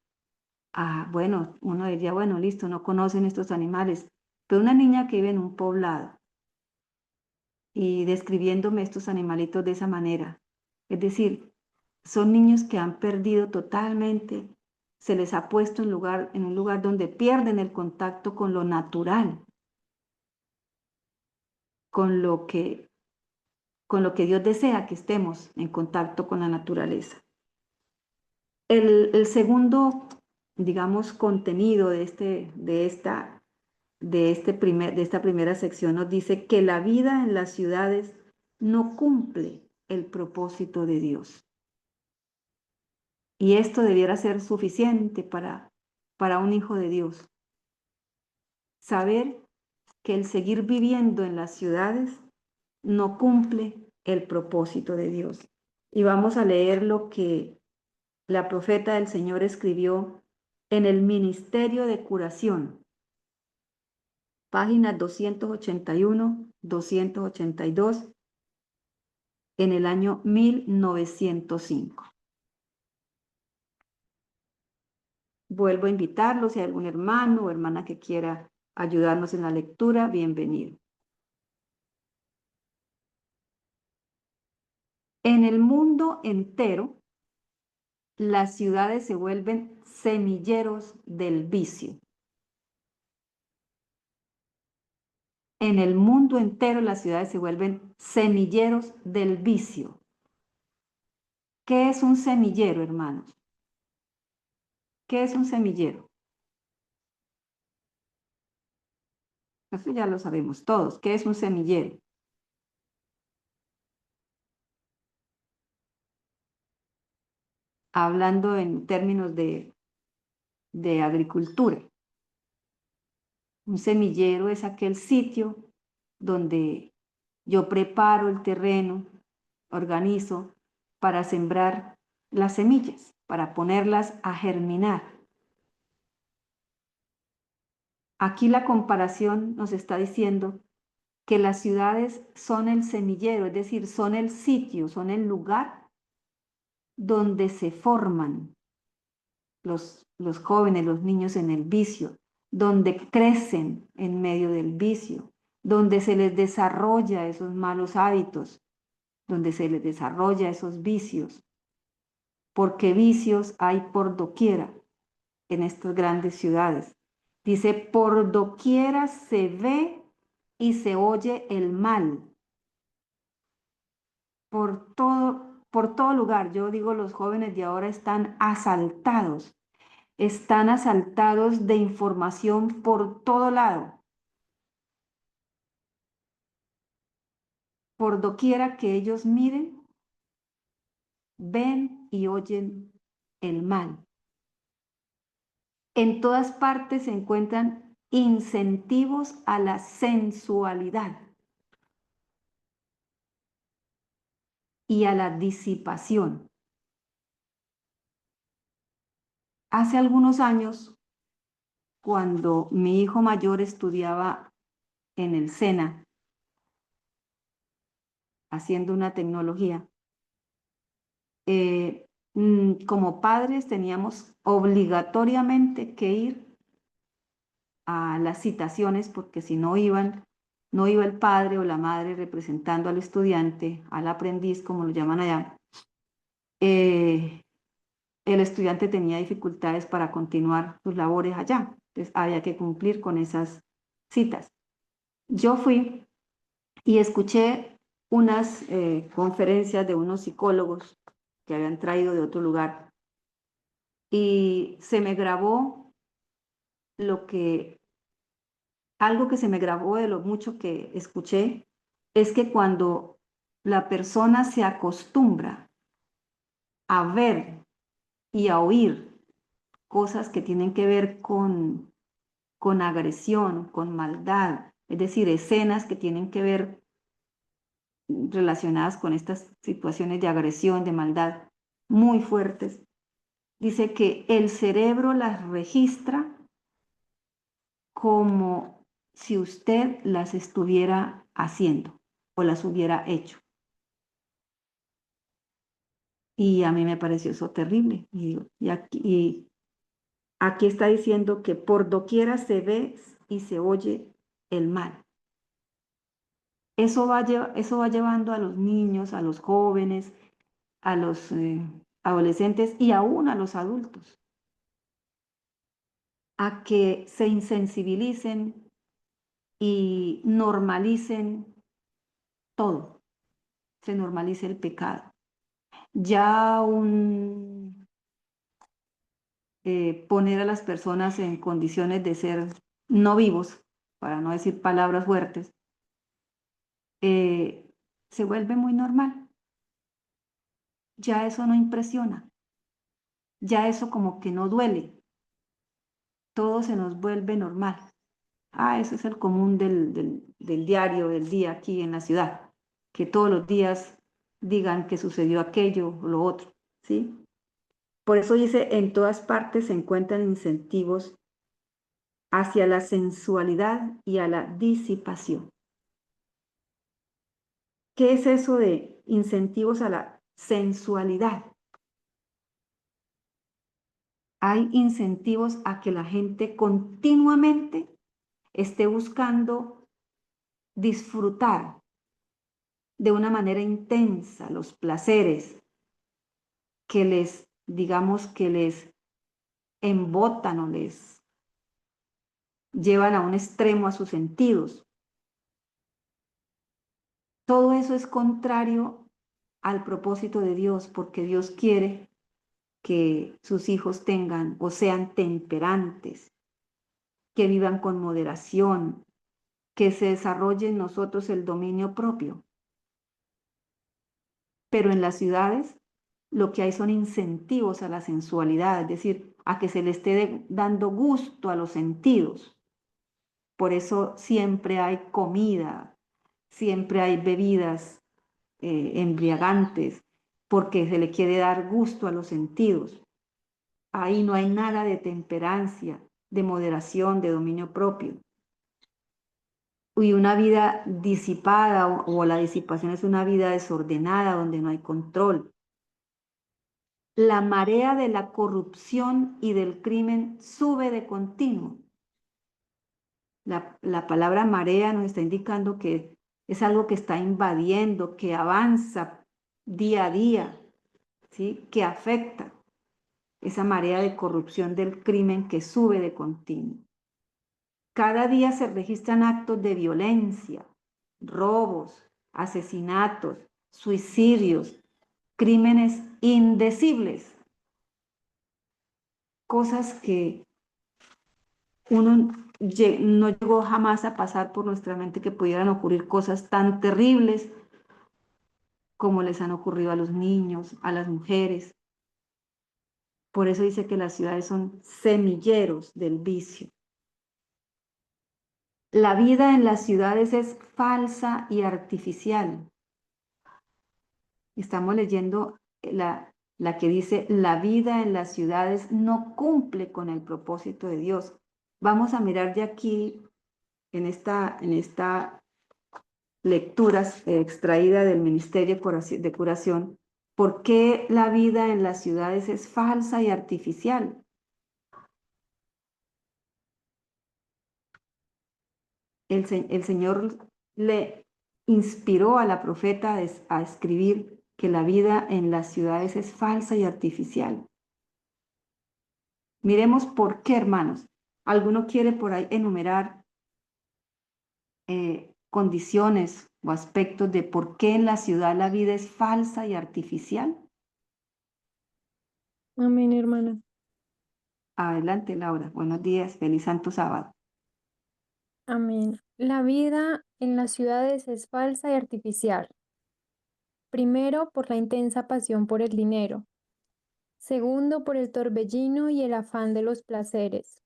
bueno, uno diría, bueno, listo, no conocen estos animales. Pero una niña que vive en un poblado y describiéndome estos animalitos de esa manera, es decir, son niños que han perdido totalmente, se les ha puesto en un lugar donde pierden el contacto con lo natural, con lo que, con lo que Dios desea que estemos en contacto con la naturaleza. El segundo, digamos, contenido de esta primera sección nos dice que la vida en las ciudades no cumple el propósito de Dios. Y esto debiera ser suficiente para un hijo de Dios. Saber que el seguir viviendo en las ciudades no cumple el propósito de Dios. Y vamos a leer lo que la profeta del Señor escribió en el Ministerio de Curación, páginas 281, 282, en el año 1905. Vuelvo a invitarlos, si hay algún hermano o hermana que quiera ayudarnos en la lectura, bienvenido. En el mundo entero, las ciudades se vuelven semilleros del vicio. En el mundo entero, las ciudades se vuelven semilleros del vicio. ¿Qué es un semillero, hermanos? ¿Qué es un semillero? Eso ya lo sabemos todos. ¿Qué es un semillero? Hablando en términos de agricultura. Un semillero es aquel sitio donde yo preparo el terreno, organizo para sembrar las semillas, para ponerlas a germinar. Aquí la comparación nos está diciendo que las ciudades son el semillero, es decir, son el sitio, son el lugar donde se forman los jóvenes, los niños en el vicio, donde crecen en medio del vicio, donde se les desarrolla esos malos hábitos, donde se les desarrolla esos vicios, porque vicios hay por doquiera en estas grandes ciudades. Dice, por doquiera se ve y se oye el mal. Por todo lugar, yo digo, los jóvenes de ahora están asaltados de información por todo lado. Por doquiera que ellos miren, ven y oyen el mal. En todas partes se encuentran incentivos a la sensualidad y a la disipación. Hace algunos años, cuando mi hijo mayor estudiaba en el SENA, haciendo una tecnología, como padres teníamos obligatoriamente que ir a las citaciones porque si no no iba el padre o la madre representando al estudiante, al aprendiz, como lo llaman allá, el estudiante tenía dificultades para continuar sus labores allá. Entonces había que cumplir con esas citas. Yo fui y escuché unas conferencias de unos psicólogos que habían traído de otro lugar y se me grabó algo que se me grabó de lo mucho que escuché, es que cuando la persona se acostumbra a ver y a oír cosas que tienen que ver con agresión, con maldad, es decir, escenas que tienen que ver relacionadas con estas situaciones de agresión, de maldad, muy fuertes. Dice que el cerebro las registra como si usted las estuviera haciendo o las hubiera hecho. Y a mí me pareció eso terrible. Y aquí está diciendo que por doquiera se ve y se oye el mal. Eso va llevando a los niños, a los jóvenes, a los adolescentes y aún a los adultos a que se insensibilicen y normalicen todo, se normalice el pecado. Ya poner a las personas en condiciones de ser no vivos, para no decir palabras fuertes, se vuelve muy normal. Ya eso no impresiona, ya eso como que no duele, todo se nos vuelve normal. Ese es el común del diario, del día aquí en la ciudad, que todos los días digan que sucedió aquello o lo otro, ¿sí? Por eso dice, en todas partes se encuentran incentivos hacia la sensualidad y a la disipación. ¿Qué es eso de incentivos a la sensualidad? Hay incentivos a que la gente continuamente esté buscando disfrutar de una manera intensa los placeres que les, digamos, que les embotan o les llevan a un extremo a sus sentidos. Todo eso es contrario al propósito de Dios, porque Dios quiere que sus hijos tengan o sean temperantes, que vivan con moderación, que se desarrolle en nosotros el dominio propio. Pero en las ciudades lo que hay son incentivos a la sensualidad, es decir, a que se le esté dando gusto a los sentidos. Por eso siempre hay comida, siempre hay bebidas embriagantes, porque se le quiere dar gusto a los sentidos. Ahí no hay nada de temperancia, de moderación, de dominio propio. Y una vida disipada o la disipación es una vida desordenada donde no hay control. La marea de la corrupción y del crimen sube de continuo. La palabra marea nos está indicando que es algo que está invadiendo, que avanza día a día, ¿sí? Que afecta esa marea de corrupción del crimen que sube de continuo. Cada día se registran actos de violencia, robos, asesinatos, suicidios, crímenes indecibles, cosas que uno no llegó jamás a pasar por nuestra mente, que pudieran ocurrir cosas tan terribles como les han ocurrido a los niños, a las mujeres. Por eso dice que las ciudades son semilleros del vicio. La vida en las ciudades es falsa y artificial. Estamos leyendo la que dice, la vida en las ciudades no cumple con el propósito de Dios. Vamos a mirar de aquí, en esta lecturas extraída del Ministerio de Curación, por qué la vida en las ciudades es falsa y artificial. El Señor le inspiró a la profeta a escribir que la vida en las ciudades es falsa y artificial. Miremos por qué, hermanos. ¿Alguno quiere por ahí enumerar condiciones o aspectos de por qué en la ciudad la vida es falsa y artificial? Amén, hermana. Adelante, Laura. Buenos días. Feliz Santo Sábado. Amén. La vida en las ciudades es falsa y artificial. Primero, por la intensa pasión por el dinero. Segundo, por el torbellino y el afán de los placeres.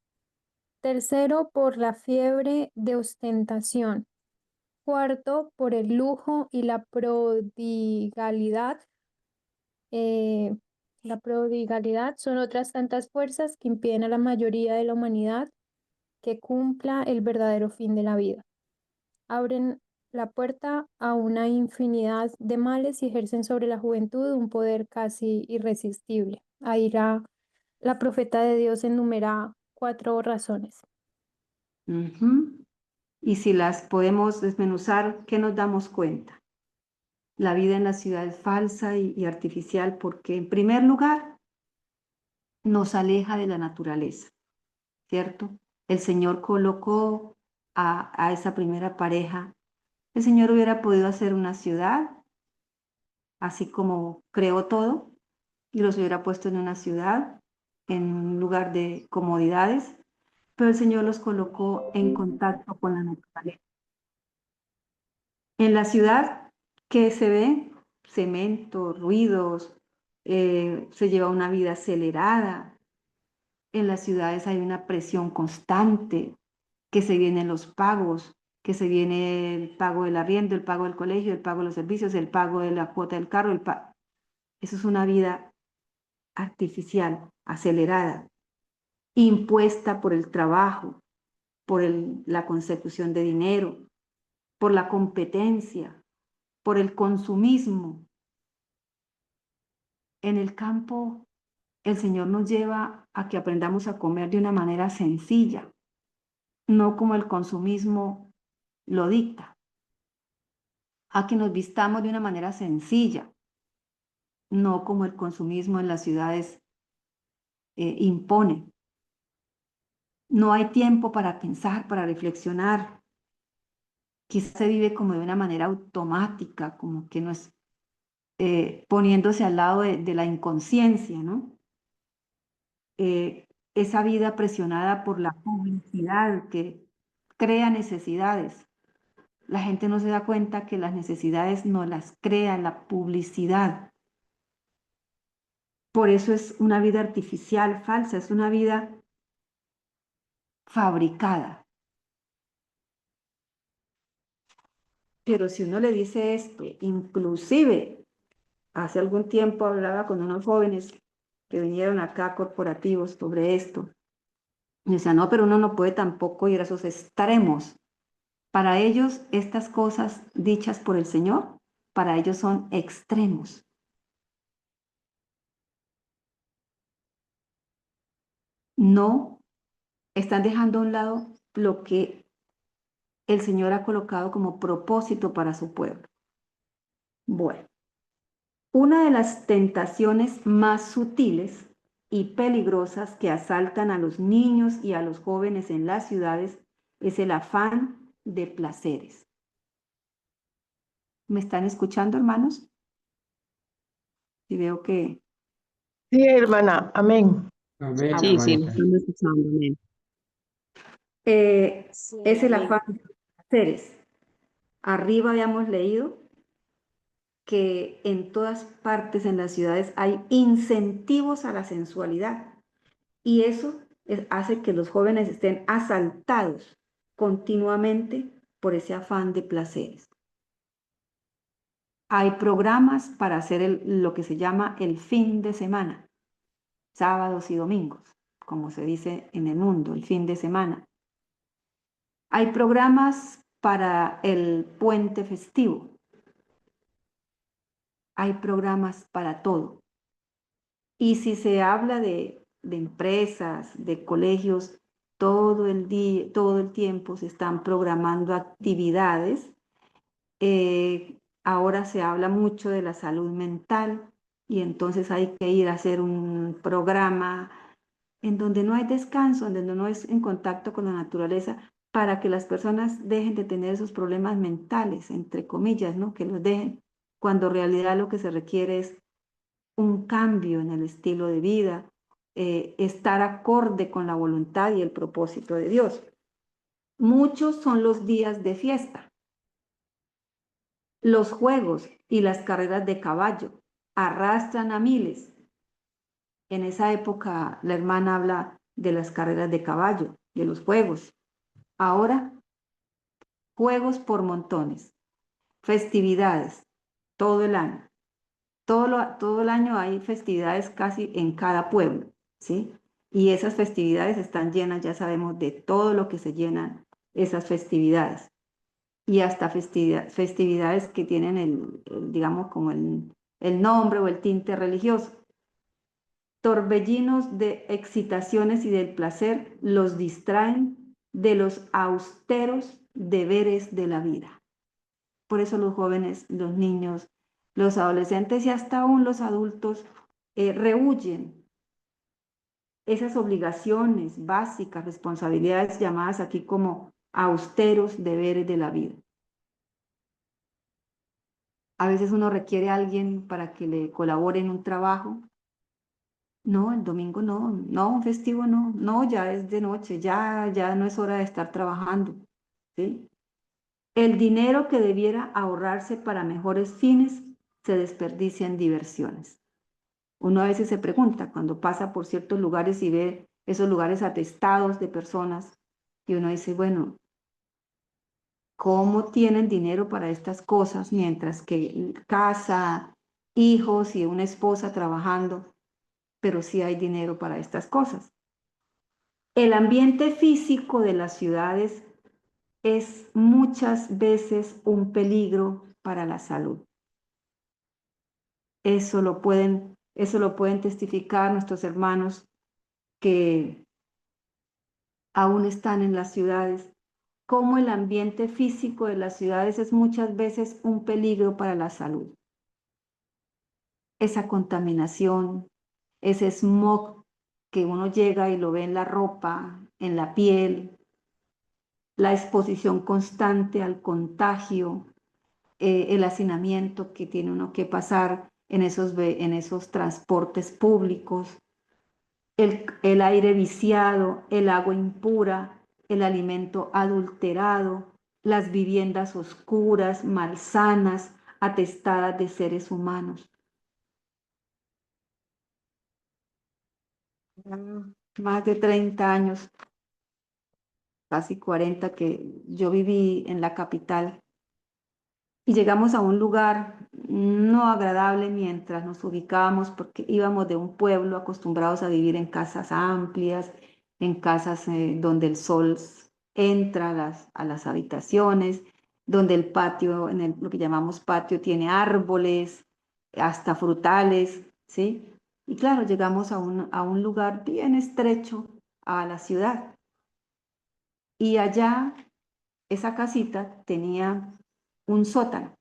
Tercero, por la fiebre de ostentación. Cuarto, por el lujo y la prodigalidad. La prodigalidad son otras tantas fuerzas que impiden a la mayoría de la humanidad que cumpla el verdadero fin de la vida. Abren la puerta a una infinidad de males y ejercen sobre la juventud un poder casi irresistible. Ahí la profeta de Dios enumera 4 razones. Ujú. Y si las podemos desmenuzar, ¿qué nos damos cuenta? La vida en la ciudad es falsa y artificial porque, en primer lugar, nos aleja de la naturaleza, ¿cierto? El Señor colocó a esa primera pareja. El Señor hubiera podido hacer una ciudad, así como creó todo, y los hubiera puesto en una ciudad, en un lugar de comodidades, pero el Señor los colocó en contacto con la naturaleza. En la ciudad, ¿qué se ve? Cemento, ruidos, se lleva una vida acelerada. En las ciudades hay una presión constante, que se vienen los pagos, que se viene el pago del arriendo, el pago del colegio, el pago de los servicios, el pago de la cuota del carro. Eso es una vida artificial, acelerada, impuesta por el trabajo, por la consecución de dinero, por la competencia, por el consumismo. En el campo, el Señor nos lleva a que aprendamos a comer de una manera sencilla, no como el consumismo lo dicta, a que nos vistamos de una manera sencilla, no como el consumismo en las ciudades impone. No hay tiempo para pensar, para reflexionar. Quizás se vive como de una manera automática, como que no es poniéndose al lado de la inconsciencia, ¿no? Esa vida presionada por la publicidad que crea necesidades. La gente no se da cuenta que las necesidades no las crea la publicidad. Por eso es una vida artificial, falsa, es una vida fabricada. Pero si uno le dice esto, inclusive hace algún tiempo hablaba con unos jóvenes que vinieron acá corporativos sobre esto, y decía, no, pero uno no puede tampoco ir a esos extremos. Para ellos, estas cosas dichas por el Señor, para ellos son extremos. No están dejando a un lado lo que el Señor ha colocado como propósito para su pueblo. Bueno, una de las tentaciones más sutiles y peligrosas que asaltan a los niños y a los jóvenes en las ciudades es el afán de placeres. ¿Me están escuchando, hermanos? Y veo que... Sí, hermana, amén. Amén, Sí, sí, lo hermanita. estamos escuchando, amén. es el afán de placeres. Arriba habíamos leído que en todas partes en las ciudades hay incentivos a la sensualidad y eso hace que los jóvenes estén asaltados continuamente por ese afán de placeres. Hay programas para hacer lo que se llama el fin de semana, sábados y domingos, como se dice en el mundo, el fin de semana. Hay programas para el puente festivo. Hay programas para todo. Y si se habla de empresas, de colegios, todo el día, todo el tiempo se están programando actividades. Ahora se habla mucho de la salud mental y entonces hay que ir a hacer un programa en donde no hay descanso, en donde no es en contacto con la naturaleza, para que las personas dejen de tener esos problemas mentales, entre comillas, ¿no? Que los dejen, cuando en realidad lo que se requiere es un cambio en el estilo de vida, estar acorde con la voluntad y el propósito de Dios. Muchos son los días de fiesta. Los juegos y las carreras de caballo arrastran a miles. En esa época la hermana habla de las carreras de caballo, de los juegos. Ahora juegos por montones, festividades, todo el año. Todo el año hay festividades casi en cada pueblo, ¿sí? Y esas festividades están llenas, ya sabemos, de todo lo que se llenan esas festividades. Y hasta festividades que tienen digamos, como el nombre o el tinte religioso. Torbellinos de excitaciones y del placer los distraen de los austeros deberes de la vida. Por eso los jóvenes, los niños, los adolescentes y hasta aún los adultos rehuyen esas obligaciones básicas, responsabilidades llamadas aquí como austeros deberes de la vida. A veces uno requiere a alguien para que le colabore en un trabajo. No, el domingo no, no, un festivo no, no, ya es de noche, ya no es hora de estar trabajando, ¿sí? El dinero que debiera ahorrarse para mejores fines se desperdicia en diversiones. Uno a veces se pregunta cuando pasa por ciertos lugares y ve esos lugares atestados de personas y uno dice, bueno, ¿cómo tienen dinero para estas cosas mientras que casa, hijos y una esposa trabajando, pero sí hay dinero para estas cosas? El ambiente físico de las ciudades es muchas veces un peligro para la salud. Eso lo pueden testificar nuestros hermanos que aún están en las ciudades, cómo el ambiente físico de las ciudades es muchas veces un peligro para la salud. Esa contaminación, ese smog que uno llega y lo ve en la ropa, en la piel, la exposición constante al contagio, el hacinamiento que tiene uno que pasar en esos transportes públicos, el aire viciado, el agua impura, el alimento adulterado, las viviendas oscuras, malsanas, atestadas de seres humanos. Más de 30 años, casi 40 que yo viví en la capital y llegamos a un lugar no agradable mientras nos ubicábamos porque íbamos de un pueblo acostumbrados a vivir en casas amplias, en casas donde el sol entra a las habitaciones, donde el patio, lo que llamamos patio, tiene árboles, hasta frutales, ¿sí? Y claro, llegamos a un lugar bien estrecho a la ciudad. Y allá, esa casita tenía un sótano,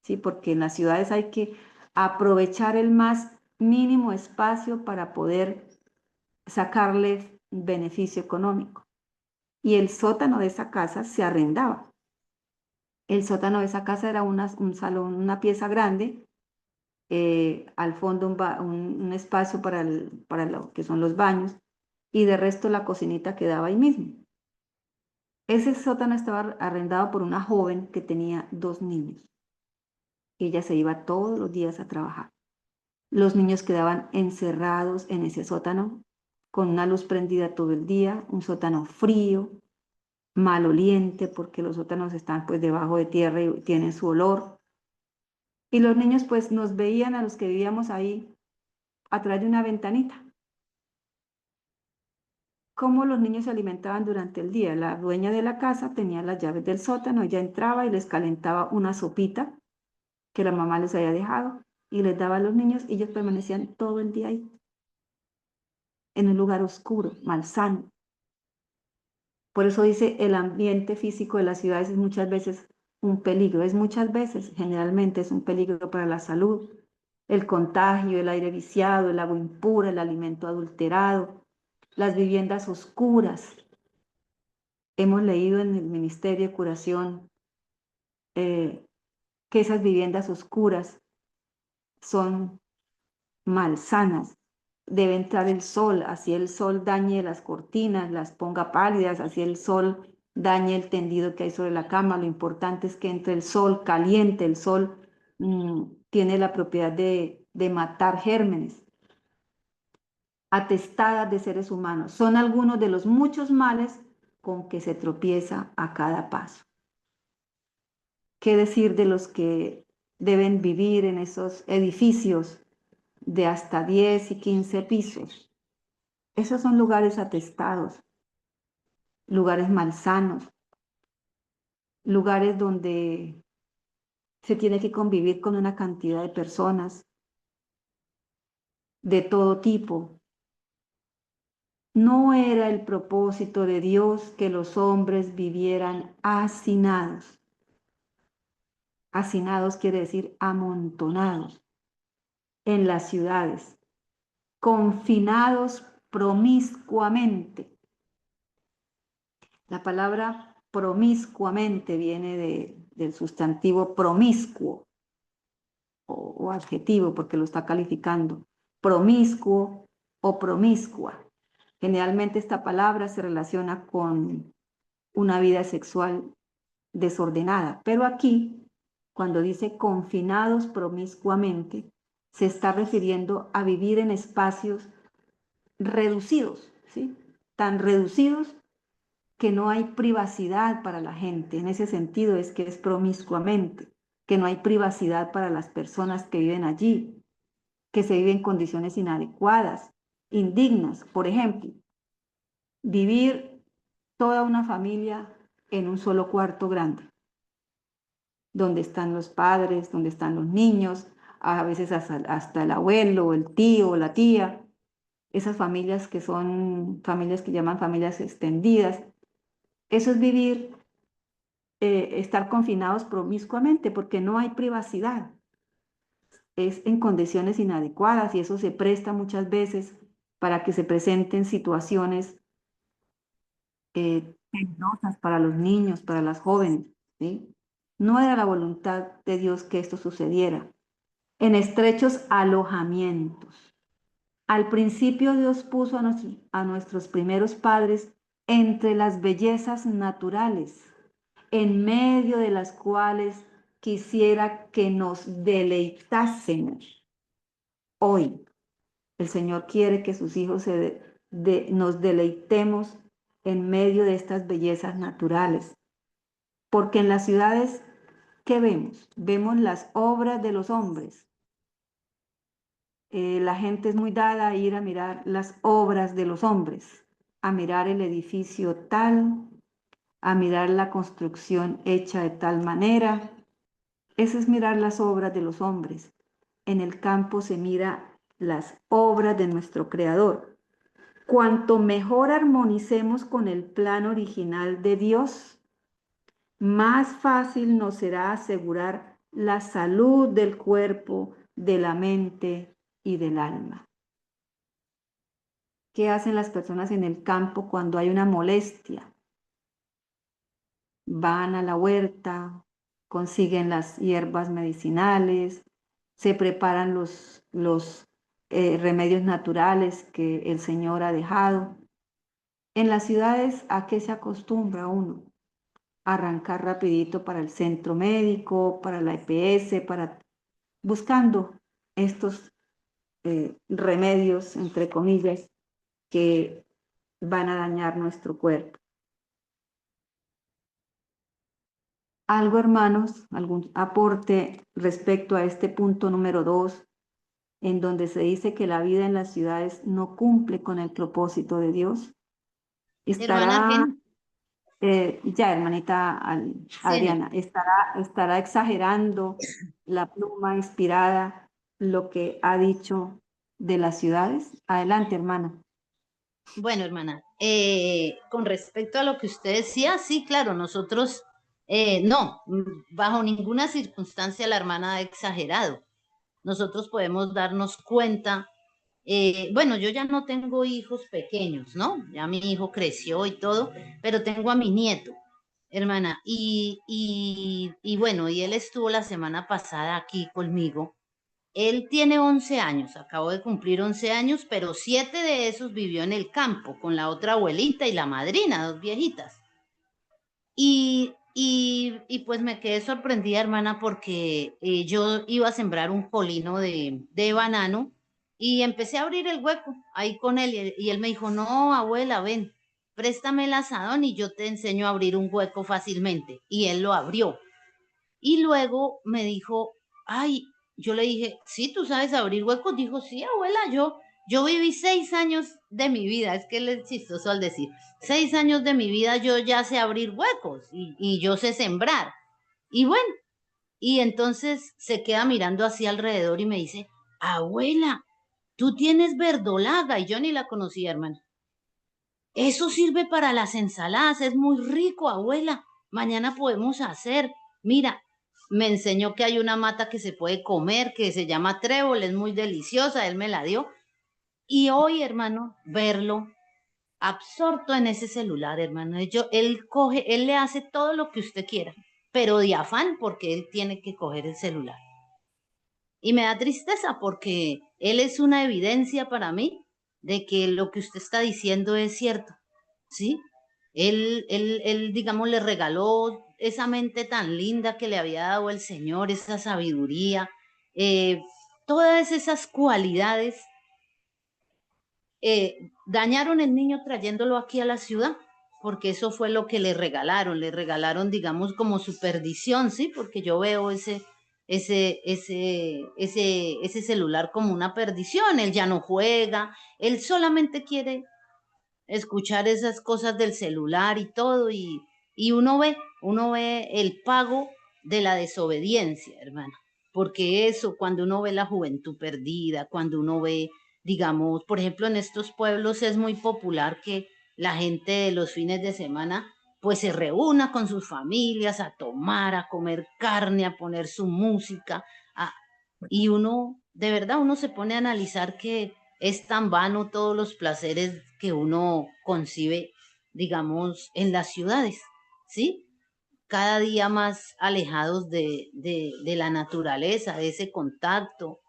¿sí? Porque en las ciudades hay que aprovechar el más mínimo espacio para poder sacarle beneficio económico. Y el sótano de esa casa se arrendaba. El sótano de esa casa era un salón, una pieza grande, al fondo un espacio para lo que son los baños, y de resto la cocinita quedaba ahí mismo. Ese sótano estaba arrendado por una joven que tenía 2 niños. Ella se iba todos los días a trabajar. Los niños quedaban encerrados en ese sótano con una luz prendida todo el día, un sótano frío, maloliente, porque los sótanos están pues debajo de tierra y tienen su olor. Y los niños pues nos veían a los que vivíamos ahí a través de una ventanita. ¿Cómo los niños se alimentaban durante el día? La dueña de la casa tenía las llaves del sótano, ella entraba y les calentaba una sopita que la mamá les había dejado y les daba a los niños y ellos permanecían todo el día ahí, en un lugar oscuro, malsano. Por eso dice, el ambiente físico de las ciudades es muchas veces un peligro, generalmente es un peligro para la salud. El contagio, el aire viciado, el agua impura, el alimento adulterado, las viviendas oscuras. Hemos leído en el Ministerio de Curación que esas viviendas oscuras son malsanas. Debe entrar el sol, así el sol dañe las cortinas, las ponga pálidas, así el sol dañe el tendido que hay sobre la cama. Lo importante es que entre el sol caliente, el sol tiene la propiedad de matar gérmenes. Atestadas de seres humanos. Son algunos de los muchos males con que se tropieza a cada paso. ¿Qué decir de los que deben vivir en esos edificios de hasta 10 y 15 pisos? Esos son lugares atestados, lugares malsanos, lugares donde se tiene que convivir con una cantidad de personas de todo tipo. No era el propósito de Dios que los hombres vivieran hacinados. Hacinados quiere decir amontonados en las ciudades, confinados promiscuamente. La palabra promiscuamente viene del sustantivo promiscuo o adjetivo porque lo está calificando. Promiscuo o promiscua. Generalmente esta palabra se relaciona con una vida sexual desordenada, pero aquí, cuando dice confinados promiscuamente, se está refiriendo a vivir en espacios reducidos, ¿sí? Tan reducidos que no hay privacidad para la gente. En ese sentido es que es promiscuamente, que no hay privacidad para las personas que viven allí, que se viven en condiciones inadecuadas, indignas. Por ejemplo, vivir toda una familia en un solo cuarto grande, donde están los padres, donde están los niños, a veces hasta el abuelo, o el tío o la tía, esas familias que son familias que llaman familias extendidas. Eso es vivir, estar confinados promiscuamente, porque no hay privacidad. Es en condiciones inadecuadas y eso se presta muchas veces para que se presenten situaciones peligrosas para los niños, para las jóvenes, ¿sí? No era la voluntad de Dios que esto sucediera. En estrechos alojamientos. Al principio Dios puso a nuestros primeros padres entre las bellezas naturales, en medio de las cuales quisiera que nos deleitásemos. Hoy el Señor quiere que sus hijos nos deleitemos en medio de estas bellezas naturales, porque en las ciudades, ¿qué vemos? Vemos las obras de los hombres. La gente es muy dada a ir a mirar las obras de los hombres, a mirar el edificio tal, a mirar la construcción hecha de tal manera. Eso es mirar las obras de los hombres. En el campo se mira las obras de nuestro Creador. Cuanto mejor armonicemos con el plan original de Dios, más fácil nos será asegurar la salud del cuerpo, de la mente y del alma. ¿Qué hacen las personas en el campo cuando hay una molestia? Van a la huerta, consiguen las hierbas medicinales, se preparan los remedios naturales que el Señor ha dejado. En las ciudades, ¿a qué se acostumbra uno? Arrancar rapidito para el centro médico, para la EPS, buscando estos remedios, entre comillas, que van a dañar nuestro cuerpo. Algo, hermanos, algún aporte respecto a este punto número 2, en donde se dice que la vida en las ciudades no cumple con el propósito de Dios. Hermana Ya, hermanita Adriana, estará exagerando la pluma inspirada lo que ha dicho de las ciudades. Adelante, hermana. Bueno, hermana, con respecto a lo que usted decía, sí, claro, nosotros no, bajo ninguna circunstancia la hermana ha exagerado. Nosotros podemos darnos cuenta, bueno, yo ya no tengo hijos pequeños, ¿no? Ya mi hijo creció y todo, pero tengo a mi nieto, hermana, y bueno, y él estuvo la semana pasada aquí conmigo. Él tiene 11 años, acabó de cumplir 11 años, pero 7 de esos vivió en el campo con la otra abuelita y la madrina, dos viejitas. Y pues me quedé sorprendida, hermana, porque yo iba a sembrar un polino de banano y empecé a abrir el hueco ahí con él y él me dijo, no, abuela, ven, préstame el asadón y yo te enseño a abrir un hueco fácilmente. Y él lo abrió. Y luego me dijo, ay, yo le dije, sí, ¿tú sabes abrir huecos? Dijo, sí, abuela, yo viví 6 años de mi vida, es que él es chistoso al decir, 6 años de mi vida yo ya sé abrir huecos y yo sé sembrar. Y bueno, y entonces se queda mirando así alrededor y me dice, abuela, tú tienes verdolaga, y yo ni la conocía, hermano. Eso sirve para las ensaladas, es muy rico, abuela. Mañana podemos hacer. Mira, me enseñó que hay una mata que se puede comer, que se llama trébol, es muy deliciosa, él me la dio. Y hoy, hermano, verlo absorto en ese celular, hermano. Él coge, él le hace todo lo que usted quiera, pero de afán porque él tiene que coger el celular. Y me da tristeza porque él es una evidencia para mí de que lo que usted está diciendo es cierto, ¿sí? Él, digamos, le regaló esa mente tan linda que le había dado el Señor, esa sabiduría, todas esas cualidades dañaron el niño trayéndolo aquí a la ciudad, porque eso fue lo que le regalaron, digamos, como su perdición, ¿sí? Porque yo veo ese celular como una perdición, él ya no juega, él solamente quiere escuchar esas cosas del celular y todo, y uno ve el pago de la desobediencia, hermano, porque eso, cuando uno ve la juventud perdida, cuando uno ve, digamos, por ejemplo, en estos pueblos es muy popular que la gente de los fines de semana pues se reúna con sus familias a tomar, a comer carne, a poner su música, y uno, de verdad, uno se pone a analizar que es tan vano todos los placeres que uno concibe, digamos, en las ciudades, ¿sí? Cada día más alejados de la naturaleza, de ese contacto,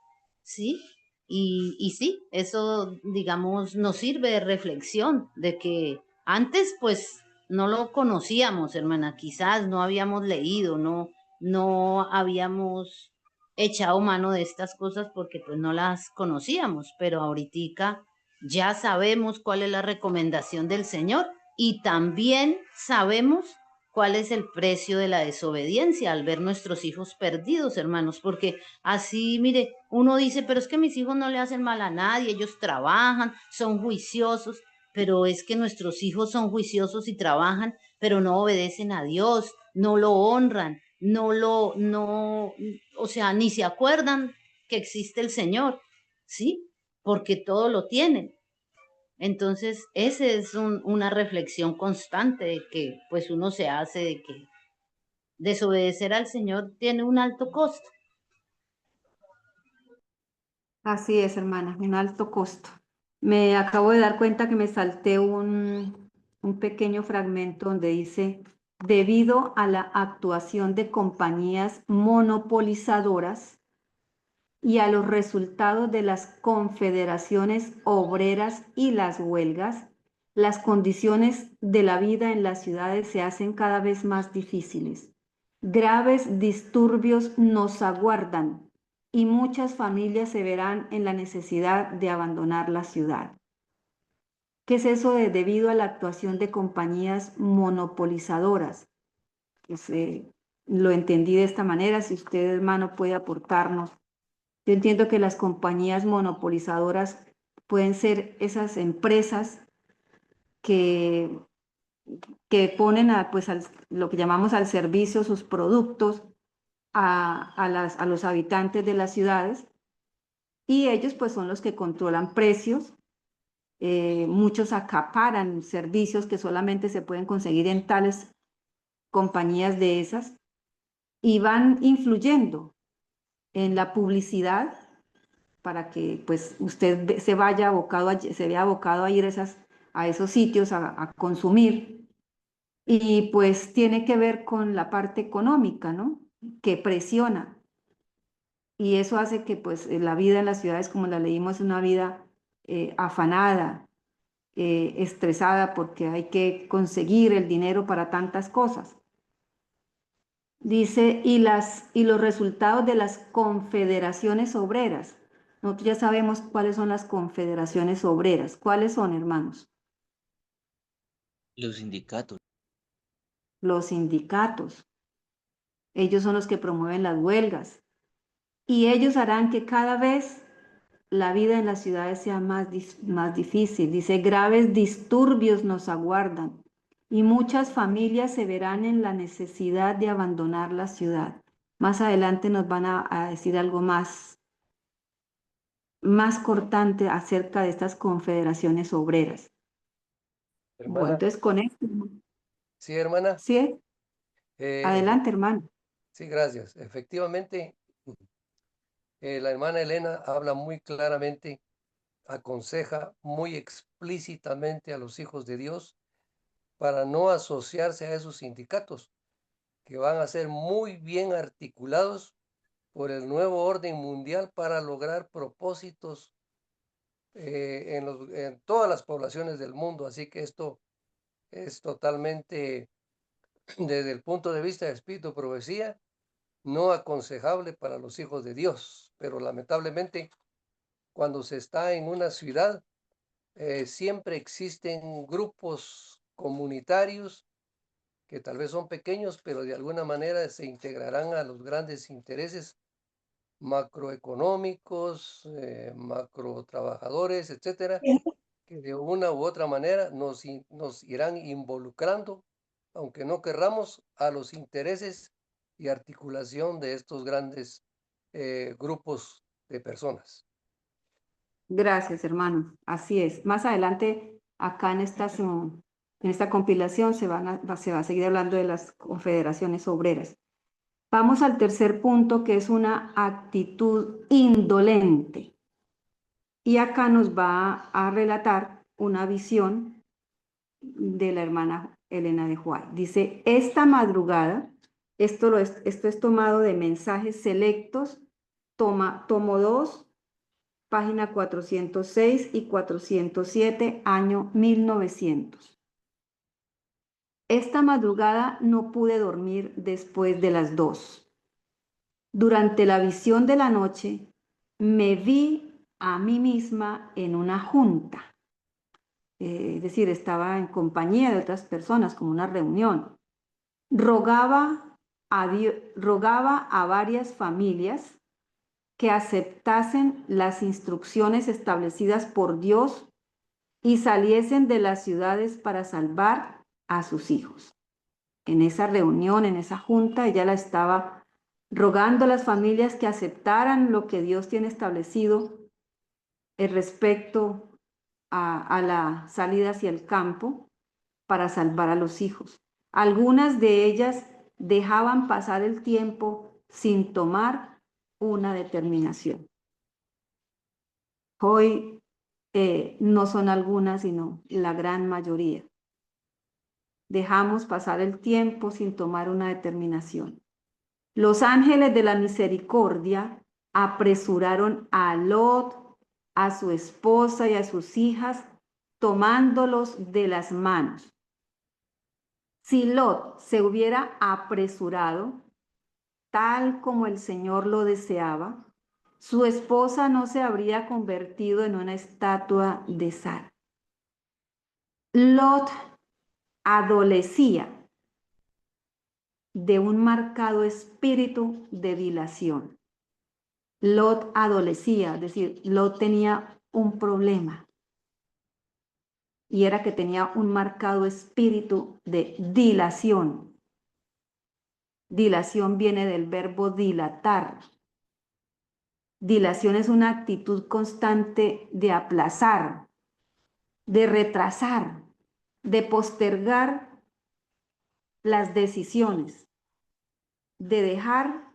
¿sí? Y sí, eso, digamos, nos sirve de reflexión, de que antes, pues, no lo conocíamos, hermana, quizás no habíamos leído, no habíamos echado mano de estas cosas porque pues no las conocíamos, pero ahorita ya sabemos cuál es la recomendación del Señor y también sabemos cuál es el precio de la desobediencia al ver nuestros hijos perdidos, hermanos, porque así, mire, uno dice, pero es que mis hijos no le hacen mal a nadie, ellos trabajan, son juiciosos, pero es que nuestros hijos son juiciosos y trabajan, pero no obedecen a Dios, no lo honran, o sea, ni se acuerdan que existe el Señor, ¿sí? Porque todo lo tienen. Entonces, esa es una reflexión constante de que pues uno se hace de que desobedecer al Señor tiene un alto costo. Así es, hermana, un alto costo. Me acabo de dar cuenta que me salté un pequeño fragmento donde dice, debido a la actuación de compañías monopolizadoras y a los resultados de las confederaciones obreras y las huelgas, las condiciones de la vida en las ciudades se hacen cada vez más difíciles. Graves disturbios nos aguardan y muchas familias se verán en la necesidad de abandonar la ciudad. ¿Qué es eso de debido a la actuación de compañías monopolizadoras? Pues, lo entendí de esta manera, si usted, hermano, puede aportarnos. Yo entiendo que las compañías monopolizadoras pueden ser esas empresas que, que ponen pues, lo que llamamos al servicio sus productos a los habitantes de las ciudades y ellos pues son los que controlan precios. Muchos acaparan servicios que solamente se pueden conseguir en tales compañías de esas y van influyendo en la publicidad para que pues usted se vaya abocado se vea abocado a ir a esos sitios a consumir. Y pues tiene que ver con la parte económica, ¿no? Que presiona. Y eso hace que pues la vida en las ciudades, como la leímos, es una vida afanada, estresada, porque hay que conseguir el dinero para tantas cosas. Dice, y los resultados de las confederaciones obreras. Nosotros ya sabemos cuáles son las confederaciones obreras. ¿Cuáles son, hermanos? Los sindicatos. Los sindicatos. Ellos son los que promueven las huelgas. Y ellos harán que cada vez la vida en las ciudades sea más difícil. Dice, graves disturbios nos aguardan y muchas familias se verán en la necesidad de abandonar la ciudad. Más adelante nos van a decir algo más cortante acerca de estas confederaciones obreras. Bueno, Hermana, entonces con esto, sí, hermana. ¿sí? Eh, Adelante, hermano. sí, gracias. Efectivamente, la hermana Elena habla muy claramente, aconseja muy explícitamente a los hijos de Dios para no asociarse a esos sindicatos que van a ser muy bien articulados por el nuevo orden mundial para lograr propósitos en todas las poblaciones del mundo. Así que esto es totalmente, desde el punto de vista de espíritu profecía, no aconsejable para los hijos de Dios. Pero lamentablemente, cuando se está en una ciudad, siempre existen grupos comunitarios que tal vez son pequeños, pero de alguna manera se integrarán a los grandes intereses macroeconómicos, macro trabajadores, etcétera, que de una u otra manera nos irán involucrando, aunque no querramos, a los intereses y articulación de estos grandes grupos de personas. Gracias, hermano. Así es. Más adelante, acá en esta compilación se va a seguir hablando de las confederaciones obreras. Vamos al tercer punto, que es una actitud indolente. Y acá nos va a relatar una visión de la hermana Elena de White. Dice, esta madrugada, esto es tomado de mensajes selectos, tomo 2, página 406 y 407, año 1900. Esta madrugada no pude dormir después de las 2. Durante la visión de la noche, me vi a mí misma en una junta. Es decir, estaba en compañía de otras personas, como una reunión. Rogaba a varias familias que aceptasen las instrucciones establecidas por Dios y saliesen de las ciudades para salvar a sus hijos. En esa reunión, en esa junta, ella la estaba rogando a las familias que aceptaran lo que Dios tiene establecido respecto a la salida hacia el campo para salvar a los hijos. Algunas de ellas dejaban pasar el tiempo sin tomar una determinación. Hoy no son algunas, sino la gran mayoría. Dejamos pasar el tiempo sin tomar una determinación. Los ángeles de la misericordia apresuraron a Lot, a su esposa y a sus hijas, tomándolos de las manos. Si Lot se hubiera apresurado, tal como el Señor lo deseaba, su esposa no se habría convertido en una estatua de sal. Lot adolecía de un marcado espíritu de dilación. Lot adolecía, es decir, Lot tenía un problema y era que tenía un marcado espíritu de dilación. Dilación viene del verbo dilatar. Dilación es una actitud constante de aplazar, de retrasar, de postergar las decisiones, de dejar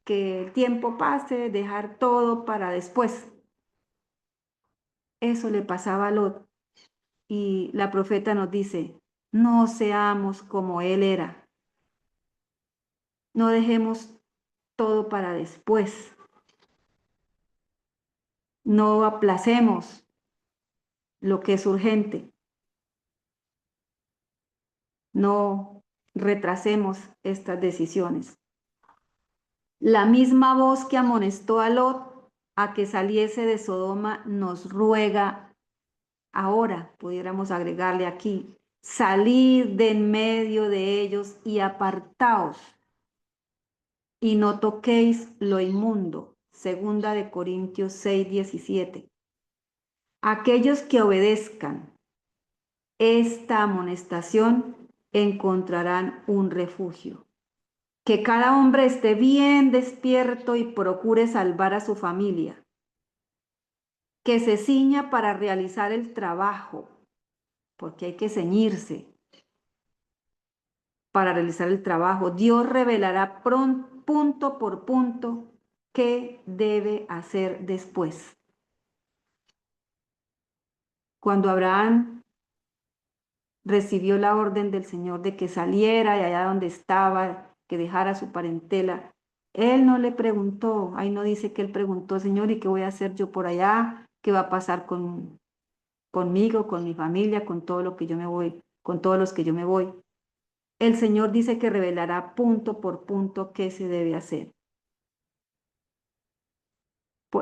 que el tiempo pase, dejar todo para después. Eso le pasaba a Lot. Y la profeta nos dice, no seamos como él era. No dejemos todo para después. No aplacemos lo que es urgente. No retrasemos estas decisiones. La misma voz que amonestó a Lot a que saliese de Sodoma nos ruega ahora, pudiéramos agregarle aquí, salid de en medio de ellos y apartaos y no toquéis lo inmundo. 2 Corintios 6:17. Aquellos que obedezcan esta amonestación encontrarán un refugio. Que cada hombre esté bien despierto y procure salvar a su familia. Que se ciña para realizar el trabajo, porque hay que ceñirse para realizar el trabajo. Dios revelará punto por punto qué debe hacer después. Cuando Abraham recibió la orden del Señor de que saliera de allá donde estaba, que dejara su parentela, él no le preguntó, ahí no dice que él preguntó, Señor, ¿y qué voy a hacer yo por allá? ¿Qué va a pasar conmigo, con mi familia, con todo lo que yo me voy, con todos los que yo me voy? El Señor dice que revelará punto por punto qué se debe hacer.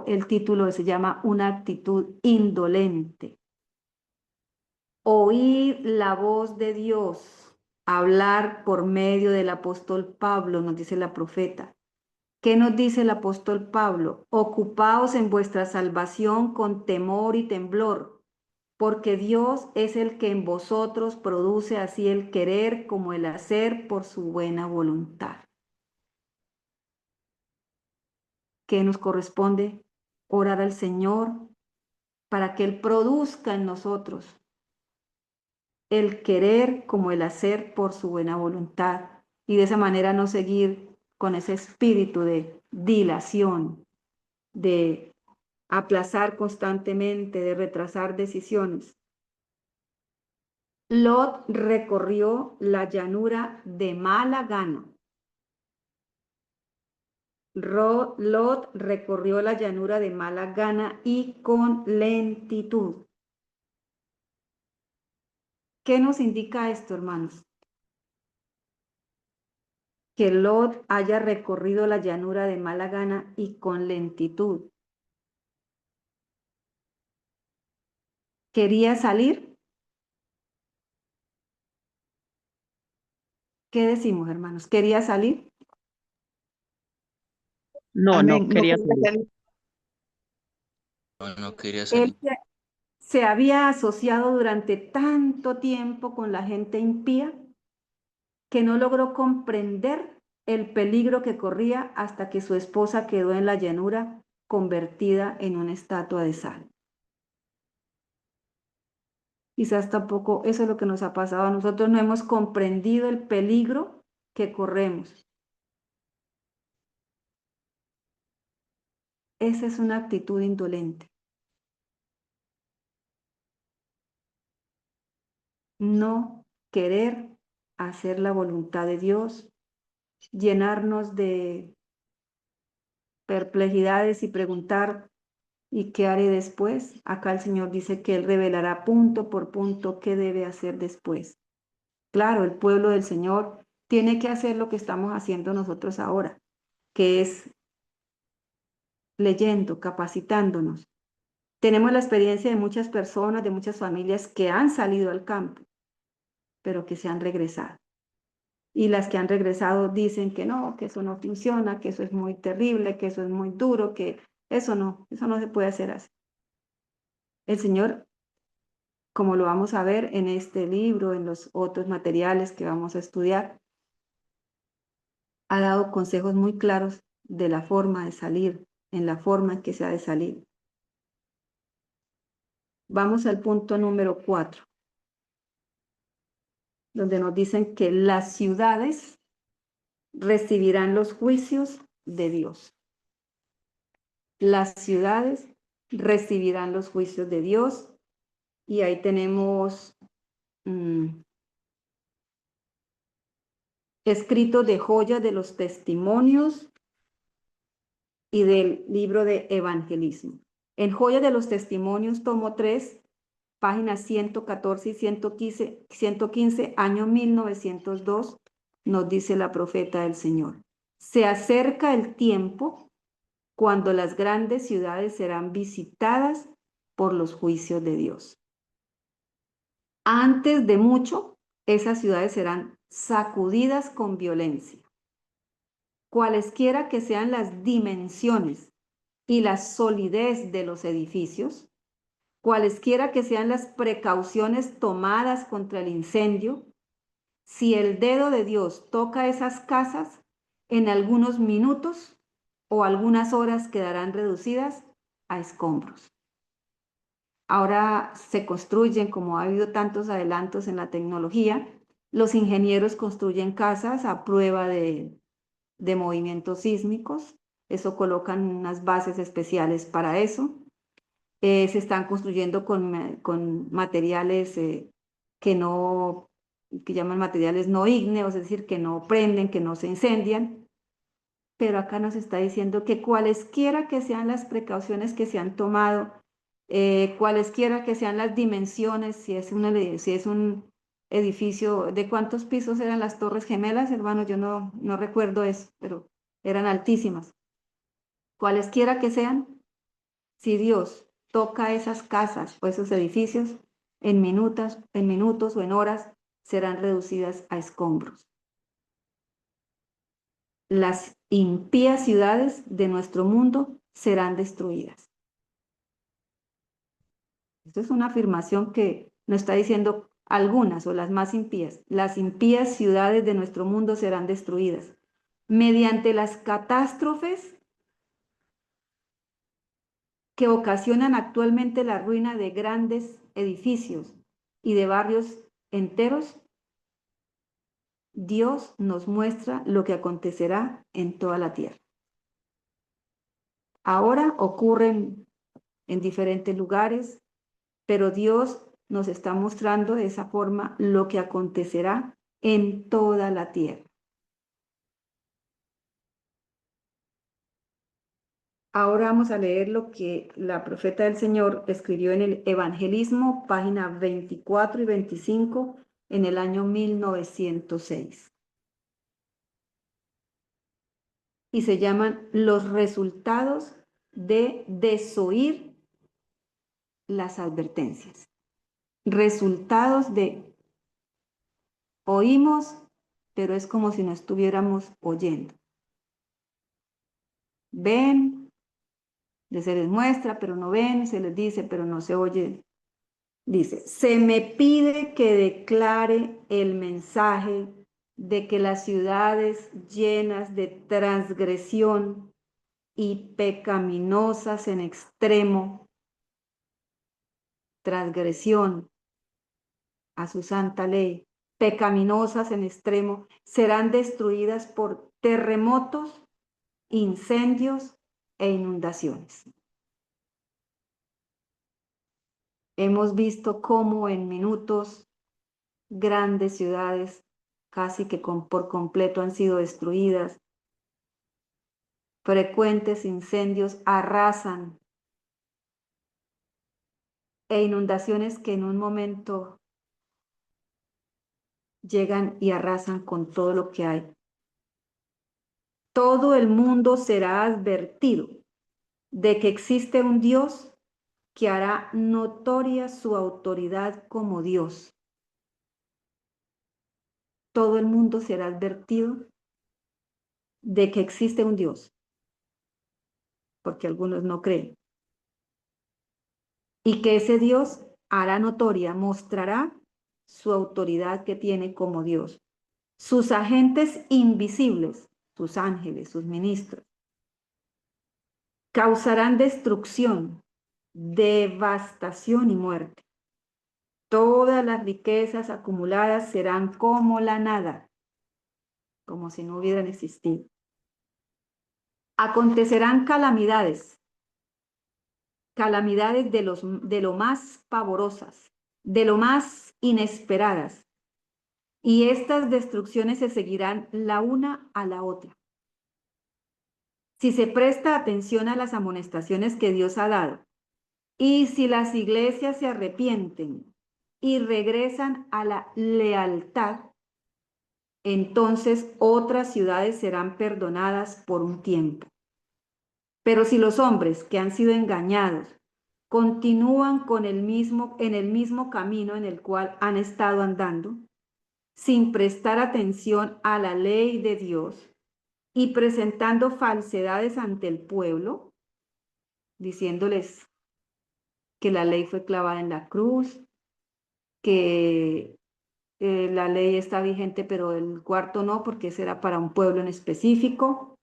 El título se llama Una actitud indolente. Oír la voz de Dios, hablar por medio del apóstol Pablo, nos dice la profeta. ¿Qué nos dice el apóstol Pablo? Ocupaos en vuestra salvación con temor y temblor, porque Dios es el que en vosotros produce así el querer como el hacer por su buena voluntad. ¿Qué nos corresponde? Orar al Señor para que Él produzca en nosotros el querer como el hacer por su buena voluntad, y de esa manera no seguir con ese espíritu de dilación, de aplazar constantemente, de retrasar decisiones. Lot recorrió la llanura de mala gana. Lot recorrió la llanura de mala gana y con lentitud. ¿Qué nos indica esto, hermanos? Que Lot haya recorrido la llanura de mala gana y con lentitud. ¿Quería salir? ¿Qué decimos, hermanos? ¿Quería salir? No, Amén. no quería quería salir. salir. No quería Él salir. se había asociado durante tanto tiempo con la gente impía que no logró comprender el peligro que corría hasta que su esposa quedó en la llanura convertida en una estatua de sal. Quizás tampoco eso es lo que nos ha pasado. Nosotros no hemos comprendido el peligro que corremos. Esa es una actitud indolente. No querer hacer la voluntad de Dios, llenarnos de perplejidades y preguntar, ¿y qué haré después? Acá el Señor dice que Él revelará punto por punto qué debe hacer después. Claro, el pueblo del Señor tiene que hacer lo que estamos haciendo nosotros ahora, que es leyendo, capacitándonos. Tenemos la experiencia de muchas personas, de muchas familias que han salido al campo, pero que se han regresado. Y las que han regresado dicen que no, que eso no funciona, que eso es muy terrible, que eso es muy duro, que eso no se puede hacer así. El Señor, como lo vamos a ver en este libro, en los otros materiales que vamos a estudiar, ha dado consejos muy claros de la forma de salir, en la forma en que se ha de salir. Vamos al punto número 4, donde nos dicen que las ciudades recibirán los juicios de Dios. Las ciudades recibirán los juicios de Dios, y ahí tenemos escrito de joyas de los testimonios y del libro de evangelismo. En Joyas de los Testimonios, tomo 3, páginas 114 y 115, año 1902, nos dice la profeta del Señor. Se acerca el tiempo cuando las grandes ciudades serán visitadas por los juicios de Dios. Antes de mucho, esas ciudades serán sacudidas con violencia. cualesquiera que sean las dimensiones y la solidez de los edificios, cualesquiera que sean las precauciones tomadas contra el incendio, si el dedo de Dios toca esas casas, en algunos minutos o algunas horas quedarán reducidas a escombros. Ahora se construyen, como ha habido tantos adelantos en la tecnología, los ingenieros construyen casas a prueba de movimientos sísmicos. Eso colocan unas bases especiales para eso. Se están construyendo con materiales que llaman materiales no ígneos, es decir, que no prenden, que no se incendian. Pero acá nos está diciendo que cualesquiera que sean las precauciones que se han tomado, cualesquiera que sean las dimensiones, si es un edificio, ¿de cuántos pisos eran las Torres Gemelas, hermano? Yo no recuerdo eso, pero eran altísimas. Cualesquiera que sean, si Dios toca esas casas o esos edificios, en minutos o en horas serán reducidas a escombros. Las impías ciudades de nuestro mundo serán destruidas. Esto es una afirmación que nos está diciendo algunas o las más impías. Las impías ciudades de nuestro mundo serán destruidas mediante las catástrofes que ocasionan actualmente la ruina de grandes edificios y de barrios enteros. Dios nos muestra lo que acontecerá en toda la tierra. Ahora ocurren en diferentes lugares, pero Dios nos está mostrando de esa forma lo que acontecerá en toda la tierra. Ahora vamos a leer lo que la profeta del Señor escribió en el Evangelismo, página 24 y 25, en el año 1906. Y se llaman los resultados de desoír las advertencias. Resultados de oímos, pero es como si no estuviéramos oyendo. Ven, se les muestra, pero no ven, se les dice, pero no se oye. Dice, se me pide que declare el mensaje de que las ciudades llenas de transgresión y pecaminosas en extremo, transgresión a su santa ley, pecaminosas en extremo, serán destruidas por terremotos, incendios e inundaciones. Hemos visto cómo en minutos grandes ciudades casi que por completo han sido destruidas. Frecuentes incendios arrasan e inundaciones que en un momento llegan y arrasan con todo lo que hay. Todo el mundo será advertido de que existe un Dios que hará notoria su autoridad como Dios. Todo el mundo será advertido de que existe un Dios, porque algunos no creen. Y que ese Dios hará notoria, mostrará su autoridad que tiene como Dios. Sus agentes invisibles, sus ángeles, sus ministros, causarán destrucción, devastación y muerte. Todas las riquezas acumuladas serán como la nada, como si no hubieran existido. Acontecerán calamidades de lo más pavorosas, de lo más inesperadas, y estas destrucciones se seguirán la una a la otra. Si se presta atención a las amonestaciones que Dios ha dado, y si las iglesias se arrepienten y regresan a la lealtad, entonces otras ciudades serán perdonadas por un tiempo. Pero si los hombres que han sido engañados continúan en el mismo camino en el cual han estado andando, sin prestar atención a la ley de Dios, y presentando falsedades ante el pueblo, diciéndoles que la ley fue clavada en la cruz, que la ley está vigente, pero el cuarto no, porque ese era para un pueblo en específico.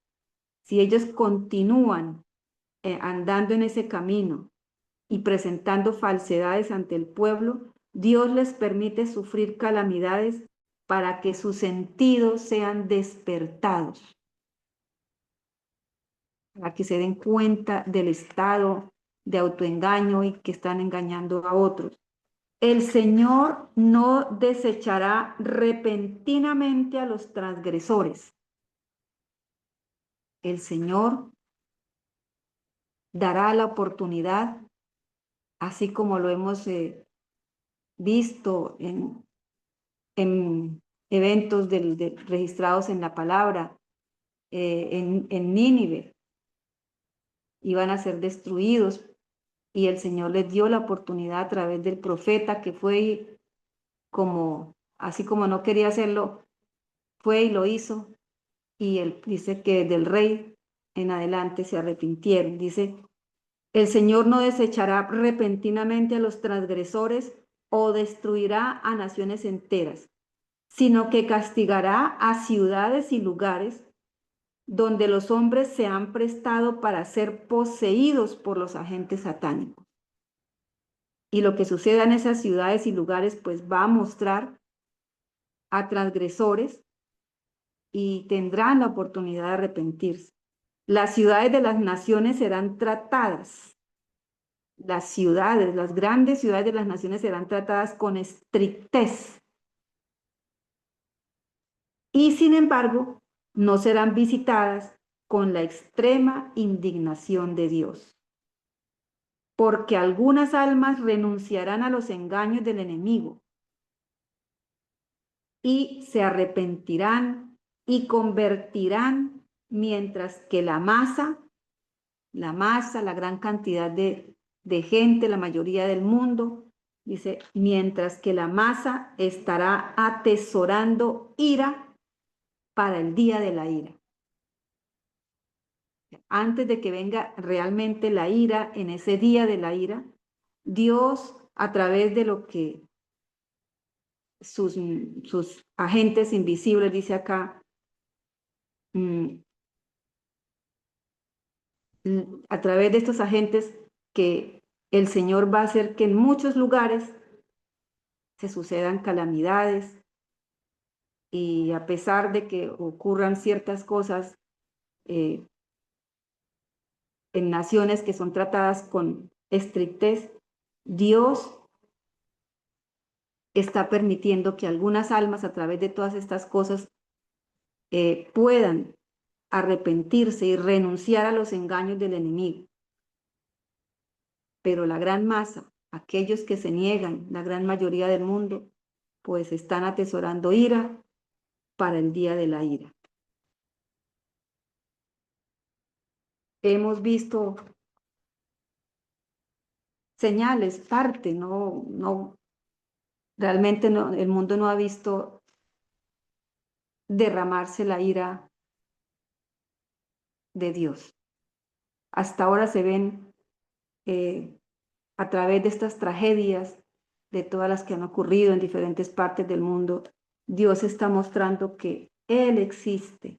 Si ellos continúan andando en ese camino y presentando falsedades ante el pueblo, Dios les permite sufrir calamidades para que sus sentidos sean despertados, para que se den cuenta del estado de autoengaño y que están engañando a otros. El Señor no desechará repentinamente a los transgresores. El Señor dará la oportunidad, así como lo hemos visto en eventos registrados en la palabra, en Nínive, iban a ser destruidos, y el Señor les dio la oportunidad a través del profeta que fue como, así como no quería hacerlo, fue y lo hizo, y él dice que del rey en adelante se arrepintieron. Dice, el Señor no desechará repentinamente a los transgresores o destruirá a naciones enteras, sino que castigará a ciudades y lugares donde los hombres se han prestado para ser poseídos por los agentes satánicos. Y lo que suceda en esas ciudades y lugares, pues va a mostrar a transgresores y tendrán la oportunidad de arrepentirse. Las ciudades de las naciones serán tratadas. Las ciudades, las grandes ciudades de las naciones serán tratadas con estrictez. Y sin embargo, no serán visitadas con la extrema indignación de Dios. Porque algunas almas renunciarán a los engaños del enemigo y se arrepentirán y convertirán, mientras que la masa, la gran cantidad de gente, la mayoría del mundo, dice, mientras que la masa estará atesorando ira para el día de la ira. Antes de que venga realmente la ira, en ese día de la ira, Dios, a través de lo que sus agentes invisibles, dice acá, a través de estos agentes, que el Señor va a hacer que en muchos lugares se sucedan calamidades, y a pesar de que ocurran ciertas cosas en naciones que son tratadas con estrictez, Dios está permitiendo que algunas almas a través de todas estas cosas puedan arrepentirse y renunciar a los engaños del enemigo. Pero la gran masa, aquellos que se niegan, la gran mayoría del mundo, pues están atesorando ira para el día de la ira. Hemos visto señales, parte, realmente no, el mundo no ha visto derramarse la ira de Dios. Hasta ahora se ven a través de estas tragedias, de todas las que han ocurrido en diferentes partes del mundo, Dios está mostrando que Él existe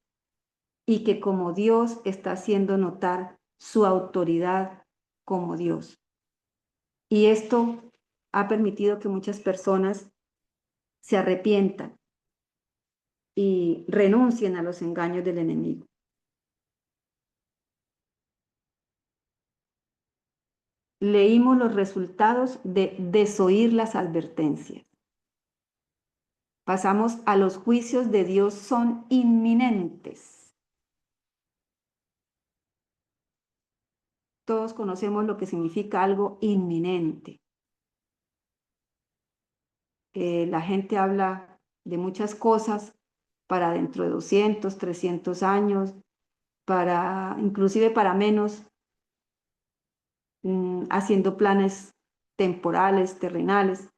y que como Dios está haciendo notar su autoridad como Dios. Y esto ha permitido que muchas personas se arrepientan y renuncien a los engaños del enemigo. Leímos los resultados de desoír las advertencias. Pasamos a los juicios de Dios son inminentes. Todos conocemos lo que significa algo inminente. La gente habla de muchas cosas para dentro de 200, 300 años, inclusive para menos, haciendo planes temporales, terrenales,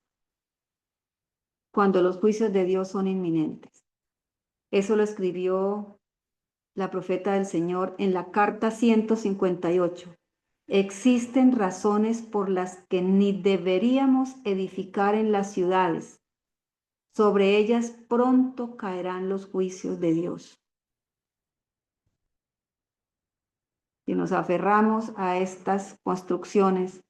cuando los juicios de Dios son inminentes. Eso lo escribió la profeta del Señor, en la carta 158. Existen razones por las que ni deberíamos edificar en las ciudades. Sobre ellas pronto caerán los juicios de Dios. Si nos aferramos a estas construcciones,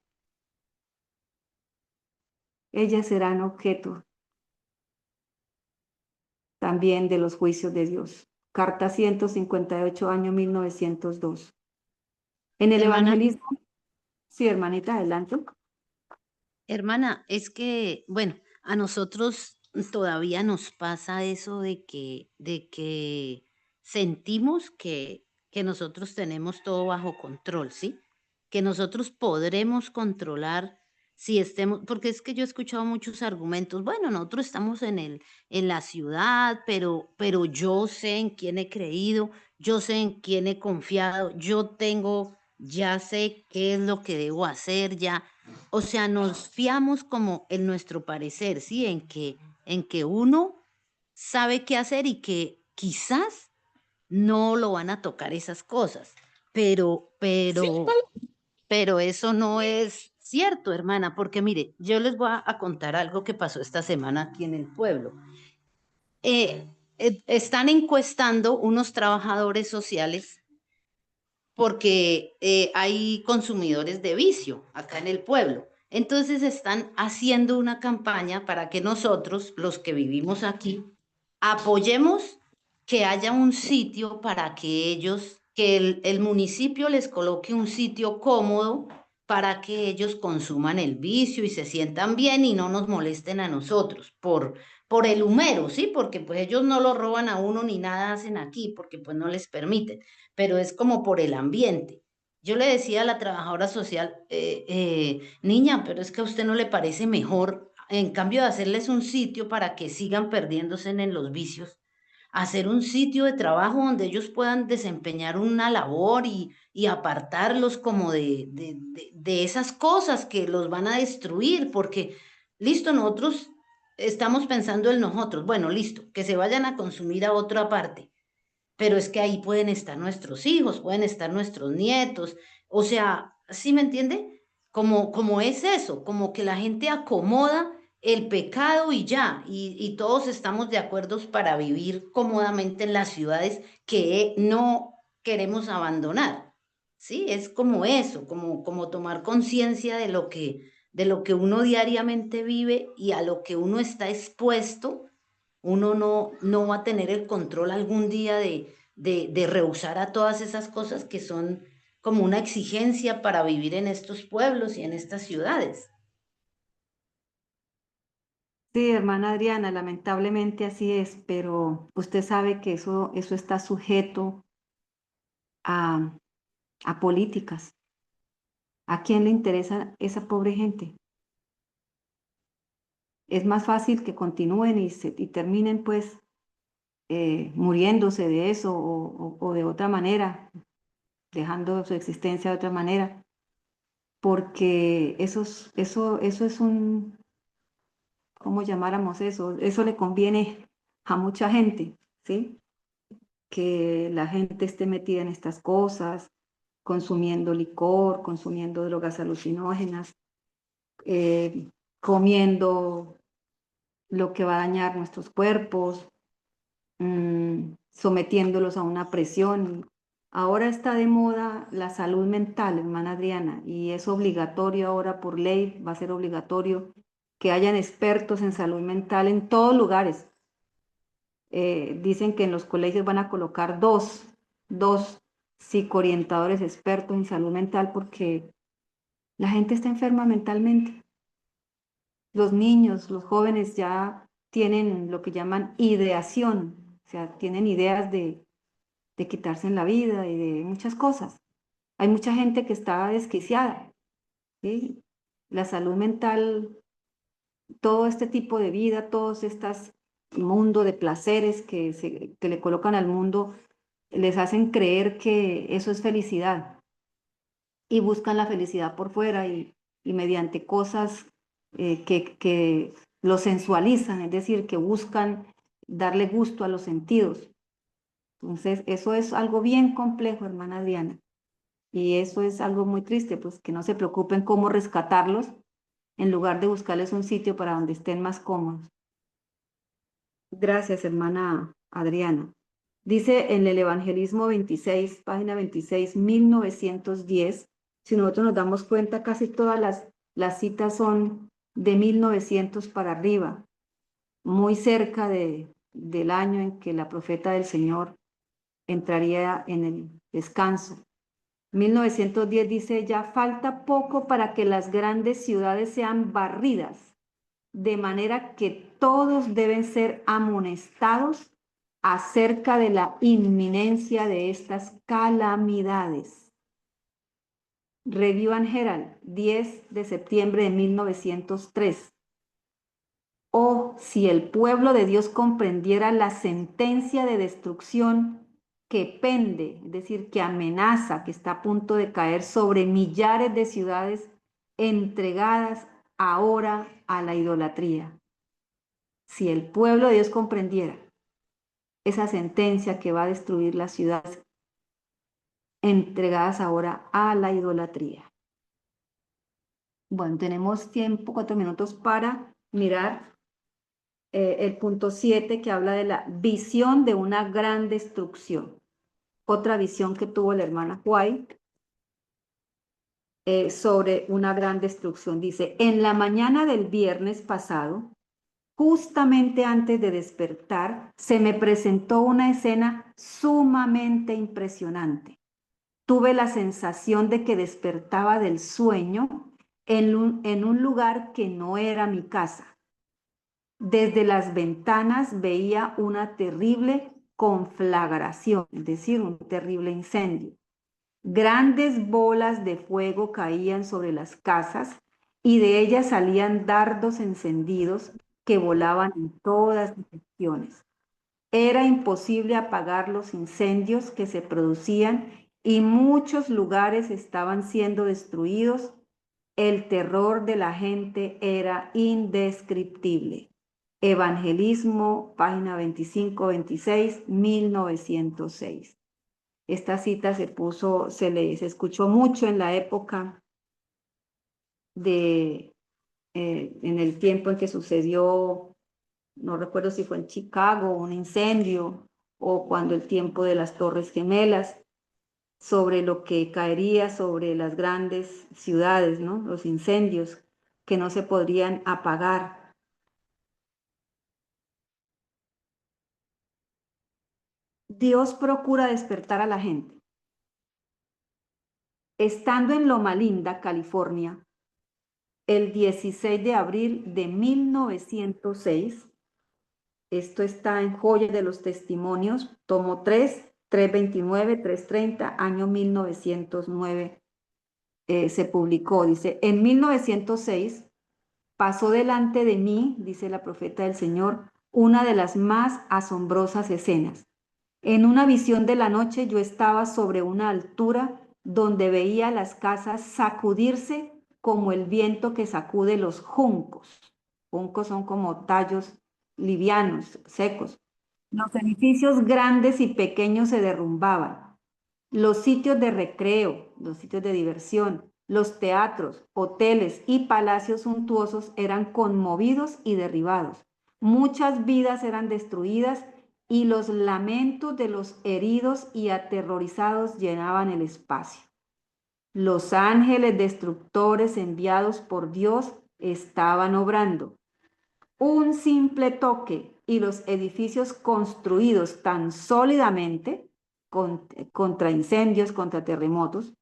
ellas serán objeto también de los juicios de Dios. Carta 158, año 1902. En el Hermana, evangelismo, sí, hermanita, adelante. hermana, es que, bueno, a nosotros todavía nos pasa eso de que sentimos que nosotros tenemos todo bajo control, ¿sí? Que nosotros podremos controlar si estemos, porque es que yo he escuchado muchos argumentos, bueno, nosotros estamos en la ciudad, pero yo sé en quién he creído, yo sé en quién he confiado, ya sé qué es lo que debo hacer, ya. O sea, nos fiamos como en nuestro parecer, ¿sí? En que uno sabe qué hacer y que quizás no lo van a tocar esas cosas, pero eso no es cierto, hermana, porque mire, yo les voy a contar algo que pasó esta semana aquí en el pueblo. Están encuestando unos trabajadores sociales porque hay consumidores de vicio acá en el pueblo. Entonces están haciendo una campaña para que nosotros, los que vivimos aquí, apoyemos que haya un sitio para que ellos, que el municipio les coloque un sitio cómodo para que ellos consuman el vicio y se sientan bien y no nos molesten a nosotros por el humero, ¿sí? Porque pues ellos no lo roban a uno ni nada hacen aquí, porque pues no les permiten, pero es como por el ambiente. Yo le decía a la trabajadora social, niña, pero es que a usted no le parece mejor, en cambio de hacerles un sitio para que sigan perdiéndose en los vicios, hacer un sitio de trabajo donde ellos puedan desempeñar una labor y apartarlos como de esas cosas que los van a destruir, porque listo, nosotros estamos pensando en nosotros, bueno, listo, que se vayan a consumir a otra parte, pero es que ahí pueden estar nuestros hijos, pueden estar nuestros nietos, o sea, ¿sí me entiende? Como es eso, como que la gente acomoda el pecado y ya, y todos estamos de acuerdo para vivir cómodamente en las ciudades que no queremos abandonar, ¿sí? Es como eso, como tomar conciencia de lo que uno diariamente vive y a lo que uno está expuesto. Uno no va a tener el control algún día de rehusar a todas esas cosas que son como una exigencia para vivir en estos pueblos y en estas ciudades. Sí, hermana Adriana, lamentablemente así es, pero usted sabe que eso está sujeto a, a políticas. ¿A quién le interesa esa pobre gente? Es más fácil que continúen y terminen pues muriéndose de eso o de otra manera, dejando su existencia de otra manera, porque eso es un, ¿cómo llamáramos eso? Eso le conviene a mucha gente, ¿sí? Que la gente esté metida en estas cosas, consumiendo licor, consumiendo drogas alucinógenas, comiendo lo que va a dañar nuestros cuerpos, sometiéndolos a una presión. Ahora está de moda la salud mental, hermana Adriana, y es obligatorio ahora por ley, va a ser obligatorio que hayan expertos en salud mental en todos lugares. Dicen que en los colegios van a colocar dos psicoorientadores expertos en salud mental porque la gente está enferma mentalmente. Los niños, los jóvenes ya tienen lo que llaman ideación, o sea, tienen ideas de quitarse en la vida y de muchas cosas. Hay mucha gente que está desquiciada, ¿sí? La salud mental, todo este tipo de vida, todos estos mundo de placeres que le colocan al mundo, les hacen creer que eso es felicidad y buscan la felicidad por fuera y mediante cosas que lo sensualizan, es decir, que buscan darle gusto a los sentidos. Entonces, eso es algo bien complejo, hermana Adriana. Y eso es algo muy triste, pues que no se preocupen cómo rescatarlos en lugar de buscarles un sitio para donde estén más cómodos. Gracias, hermana Adriana. Dice en el Evangelismo 26, página 26, 1910. Si nosotros nos damos cuenta, casi todas las citas son de 1900 para arriba, muy cerca del año en que la profeta del Señor entraría en el descanso. 1910 dice, ya falta poco para que las grandes ciudades sean barridas, de manera que todos deben ser amonestados acerca de la inminencia de estas calamidades. Review and Herald, 10 de septiembre de 1903. Oh, si el pueblo de Dios comprendiera la sentencia de destrucción que pende, es decir, que amenaza, que está a punto de caer sobre millares de ciudades entregadas ahora a la idolatría. Si el pueblo de Dios comprendiera esa sentencia que va a destruir las ciudades entregadas ahora a la idolatría. Bueno, tenemos tiempo, 4 minutos para mirar el punto 7 que habla de la visión de una gran destrucción. Otra visión que tuvo la hermana White sobre una gran destrucción. Dice, en la mañana del viernes pasado, justamente antes de despertar, se me presentó una escena sumamente impresionante. Tuve la sensación de que despertaba del sueño en un lugar que no era mi casa. Desde las ventanas veía una terrible conflagración, es decir, un terrible incendio. Grandes bolas de fuego caían sobre las casas y de ellas salían dardos encendidos que volaban en todas direcciones. Era imposible apagar los incendios que se producían y muchos lugares estaban siendo destruidos. El terror de la gente era indescriptible. Evangelismo, página 25-26, 1906. Esta cita se escuchó mucho en la época en el tiempo en que sucedió, no recuerdo si fue en Chicago, un incendio, o cuando el tiempo de las Torres Gemelas, sobre lo que caería sobre las grandes ciudades, ¿no? Los incendios que no se podrían apagar. Dios procura despertar a la gente. Estando en Loma Linda, California, el 16 de abril de 1906, esto está en Joyas de los Testimonios, tomo 3, 329, 330, año 1909, se publicó. Dice, en 1906 pasó delante de mí, dice la profeta del Señor, una de las más asombrosas escenas. En una visión de la noche yo estaba sobre una altura donde veía las casas sacudirse como el viento que sacude los juncos. Juncos son como tallos livianos, secos. Los edificios grandes y pequeños se derrumbaban. Los sitios de recreo, los sitios de diversión, los teatros, hoteles y palacios suntuosos eran conmovidos y derribados. Muchas vidas eran destruidas y los lamentos de los heridos y aterrorizados llenaban el espacio. Los ángeles destructores enviados por Dios estaban obrando. Un simple toque y los edificios construidos tan sólidamente contra incendios, contra terremotos,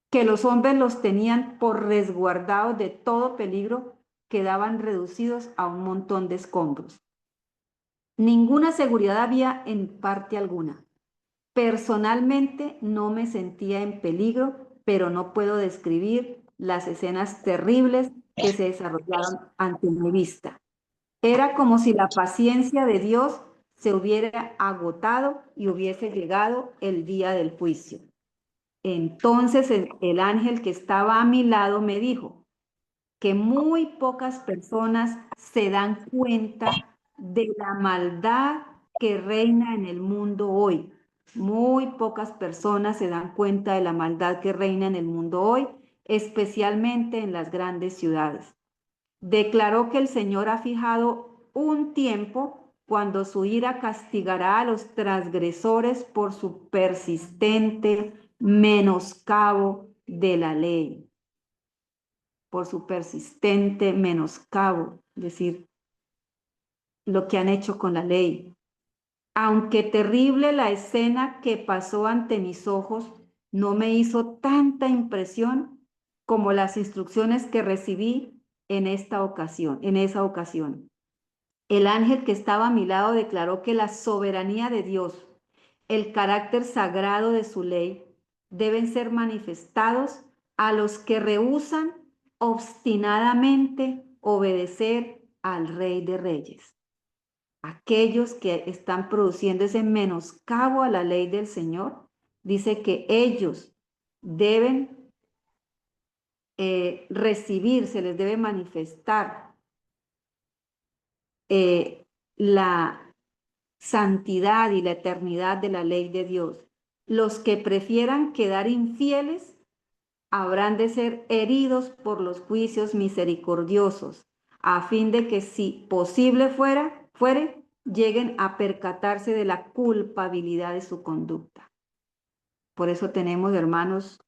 que los hombres los tenían por resguardados de todo peligro, quedaban reducidos a un montón de escombros. Ninguna seguridad había en parte alguna. Personalmente no me sentía en peligro, pero no puedo describir las escenas terribles que se desarrollaron ante mi vista. Era como si la paciencia de Dios se hubiera agotado y hubiese llegado el día del juicio. Entonces el ángel que estaba a mi lado me dijo que muy pocas personas se dan cuenta de la maldad que reina en el mundo hoy. Muy pocas personas se dan cuenta de la maldad que reina en el mundo hoy, especialmente en las grandes ciudades. Declaró que el Señor ha fijado un tiempo cuando su ira castigará a los transgresores por su persistente menoscabo de la ley, por su persistente menoscabo, es decir, lo que han hecho con la ley. Aunque terrible la escena que pasó ante mis ojos, no me hizo tanta impresión como las instrucciones que recibí en esa ocasión. El ángel que estaba a mi lado declaró que la soberanía de Dios, el carácter sagrado de su ley, deben ser manifestados a los que rehúsan obstinadamente obedecer al Rey de Reyes. Aquellos que están produciendo ese menoscabo a la ley del Señor, dice que ellos deben recibir, se les debe manifestar la santidad y la eternidad de la ley de Dios. Los que prefieran quedar infieles habrán de ser heridos por los juicios misericordiosos, a fin de que si posible fuere, lleguen a percatarse de la culpabilidad de su conducta. Por eso tenemos, hermanos,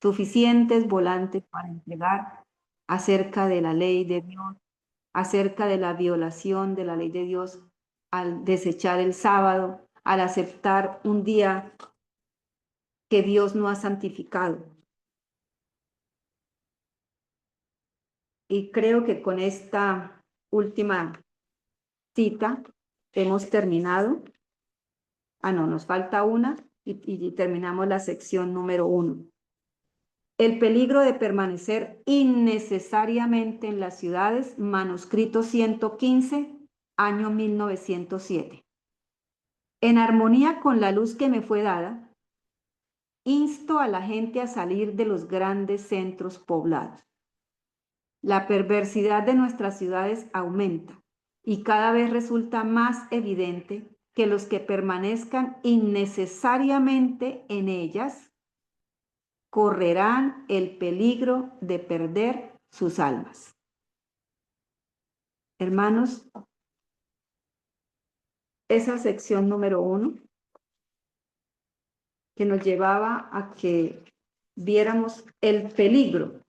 suficientes volantes para entregar acerca de la ley de Dios, acerca de la violación de la ley de Dios al desechar el sábado, al aceptar un día que Dios no ha santificado. Y creo que con esta última cita hemos terminado. No, nos falta una y terminamos la sección número 1. El peligro de permanecer innecesariamente en las ciudades, manuscrito 115, año 1907. En armonía con la luz que me fue dada, insto a la gente a salir de los grandes centros poblados. La perversidad de nuestras ciudades aumenta y cada vez resulta más evidente que los que permanezcan innecesariamente en ellas correrán el peligro de perder sus almas. Hermanos, esa sección número 1 que nos llevaba a que viéramos el peligro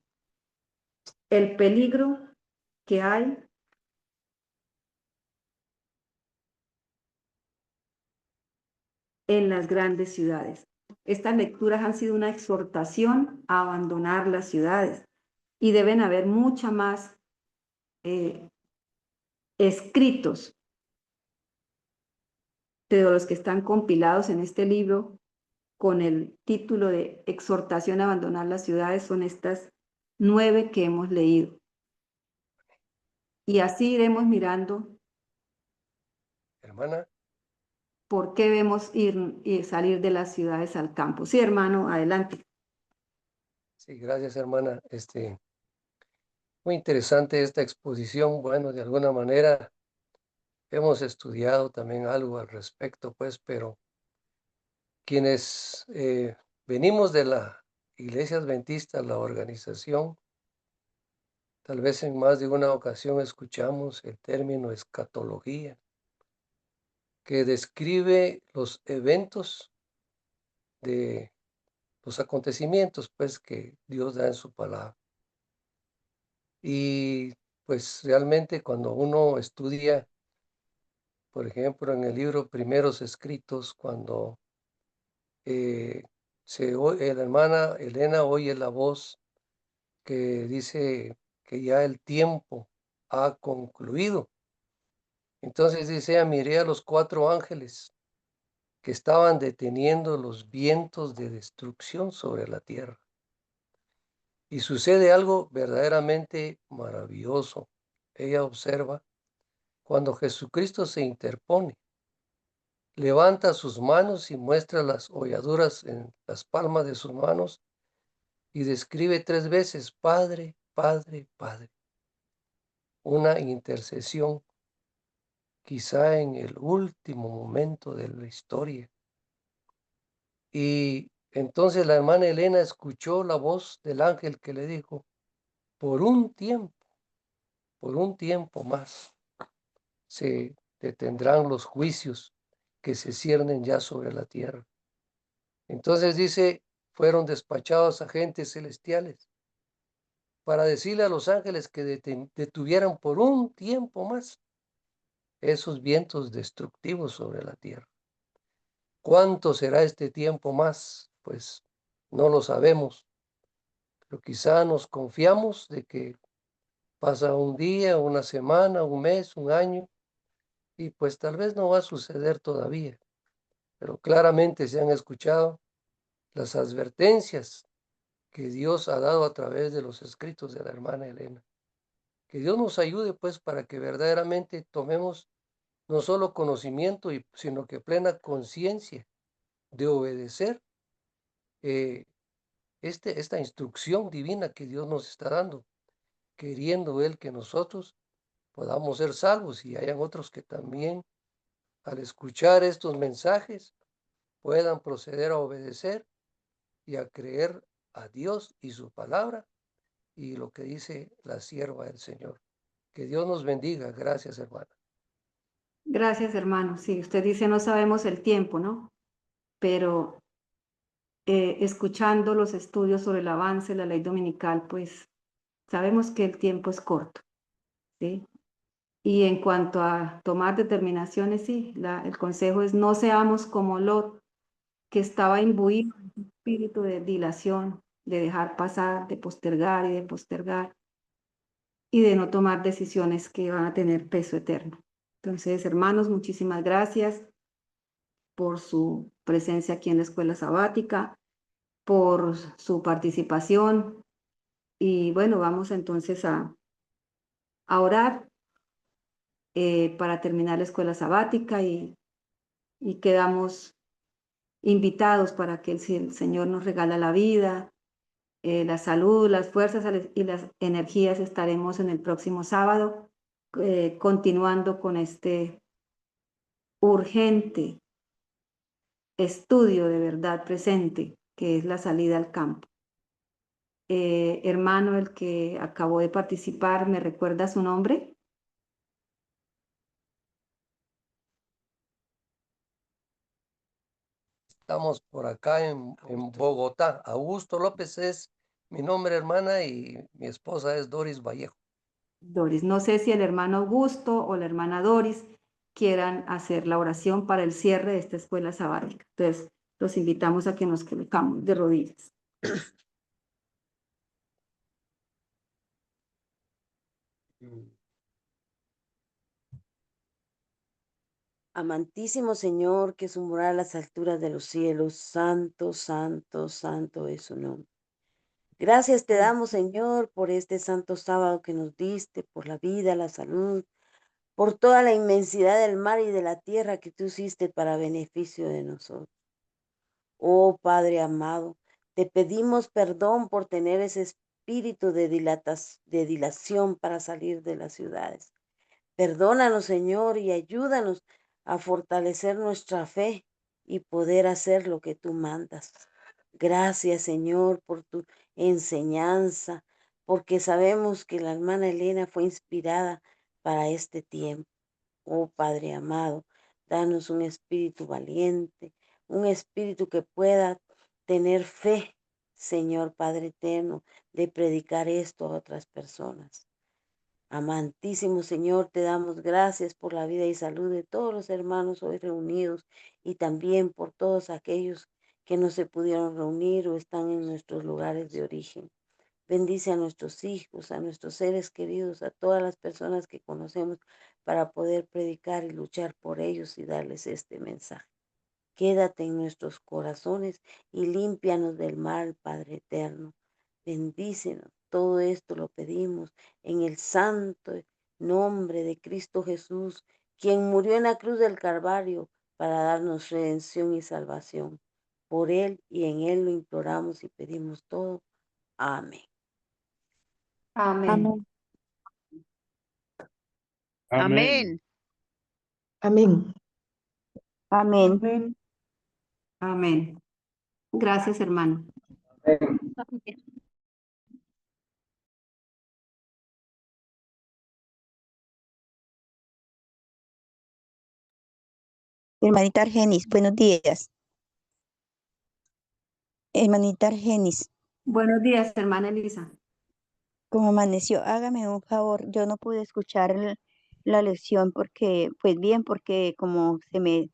que hay en las grandes ciudades. Estas lecturas han sido una exhortación a abandonar las ciudades y deben haber mucha más escritos de los que están compilados en este libro con el título de Exhortación a abandonar las ciudades. Son estas 9 que hemos leído. Y así iremos mirando, Hermana. por qué debemos ir y salir de las ciudades al campo. Sí, hermano, adelante. Sí, gracias, hermana. Muy interesante esta exposición. Bueno, de alguna manera hemos estudiado también algo al respecto, pues, pero quienes venimos de la Iglesia Adventista, la organización, tal vez en más de una ocasión escuchamos el término escatología, que describe los eventos de los acontecimientos, pues, que Dios da en su palabra. Y pues realmente cuando uno estudia, por ejemplo, en el libro Primeros Escritos, cuando la hermana Elena oye la voz que dice que ya el tiempo ha concluido. Entonces dice, miré a los 4 ángeles que estaban deteniendo los vientos de destrucción sobre la tierra. Y sucede algo verdaderamente maravilloso. Ella observa cuando Jesucristo se interpone, levanta sus manos y muestra las holladuras en las palmas de sus manos y describe 3 veces, Padre, Padre, Padre. Una intercesión, quizá en el último momento de la historia, Y entonces la hermana Elena escuchó la voz del ángel que le dijo, por un tiempo más, se detendrán los juicios que se ciernen ya sobre la tierra. Entonces dice, fueron despachados agentes celestiales para decirle a los ángeles que detuvieran por un tiempo más esos vientos destructivos sobre la tierra. ¿Cuánto será este tiempo más? Pues no lo sabemos, pero quizá nos confiamos de que pasa un día, una semana, un mes, un año, y pues tal vez no va a suceder todavía, pero claramente se han escuchado las advertencias que Dios ha dado a través de los escritos de la hermana Elena. Que Dios nos ayude pues para que verdaderamente tomemos no solo conocimiento, sino que plena conciencia de obedecer eh, esta instrucción divina que Dios nos está dando, queriendo Él que nosotros podamos ser salvos y hayan otros que también al escuchar estos mensajes puedan proceder a obedecer y a creer a Dios y su palabra y lo que dice la sierva del Señor. Que Dios nos bendiga. Gracias, hermana. Gracias, hermano. Sí, usted dice no sabemos el tiempo, ¿no? Pero escuchando los estudios sobre el avance de la ley dominical, pues sabemos que el tiempo es corto, ¿sí? Y en cuanto a tomar determinaciones, sí, el consejo es no seamos como Lot, que estaba imbuido en un espíritu de dilación, de dejar pasar, de postergar y de postergar, y de no tomar decisiones que van a tener peso eterno. Entonces, hermanos, muchísimas gracias por su presencia aquí en la escuela sabática, por su participación. Y bueno, vamos entonces a orar para terminar la escuela sabática y quedamos invitados para que si el Señor nos regala la vida, la salud, las fuerzas y las energías, estaremos en el próximo sábado continuando con este urgente estudio de verdad presente, que es la salida al campo. Hermano, el que acabó de participar, ¿me recuerda su nombre? Estamos por acá en Bogotá. Augusto López es mi nombre, hermana, y mi esposa es Doris Vallejo. Doris. No sé si el hermano Augusto o la hermana Doris quieran hacer la oración para el cierre de esta escuela sabática. Entonces, los invitamos a que nos colocamos de rodillas. Amantísimo Señor, que su morada a las alturas de los cielos, santo, santo, santo es su nombre. Gracias te damos, Señor, por este santo sábado que nos diste, por la vida, la salud, por toda la inmensidad del mar y de la tierra que tú hiciste para beneficio de nosotros. Oh Padre amado, te pedimos perdón por tener ese espíritu de dilación para salir de las ciudades. Perdónanos, Señor, y ayúdanos a fortalecer nuestra fe y poder hacer lo que tú mandas. Gracias, Señor, por tu enseñanza, porque sabemos que la hermana Elena fue inspirada para este tiempo. Oh Padre amado, danos un espíritu valiente, un espíritu que pueda tener fe, Señor Padre eterno, de predicar esto a otras personas. Amantísimo Señor, te damos gracias por la vida y salud de todos los hermanos hoy reunidos y también por todos aquellos que no se pudieron reunir o están en nuestros lugares de origen. Bendice a nuestros hijos, a nuestros seres queridos, a todas las personas que conocemos para poder predicar y luchar por ellos y darles este mensaje. Quédate en nuestros corazones y límpianos del mal, Padre eterno. Bendícenos. Todo esto lo pedimos en el santo nombre de Cristo Jesús, quien murió en la cruz del Calvario para darnos redención y salvación. Por Él y en Él lo imploramos y pedimos todo. Amén. Amén. Amén. Amén. Amén. Amén. Amén. Gracias, hermano. Hermanita Argenis, buenos días. Hermanita Argenis, Buenos días, hermana Elisa. ¿cómo amaneció? Hágame un favor, yo no pude escuchar la lección porque, pues bien, porque como se me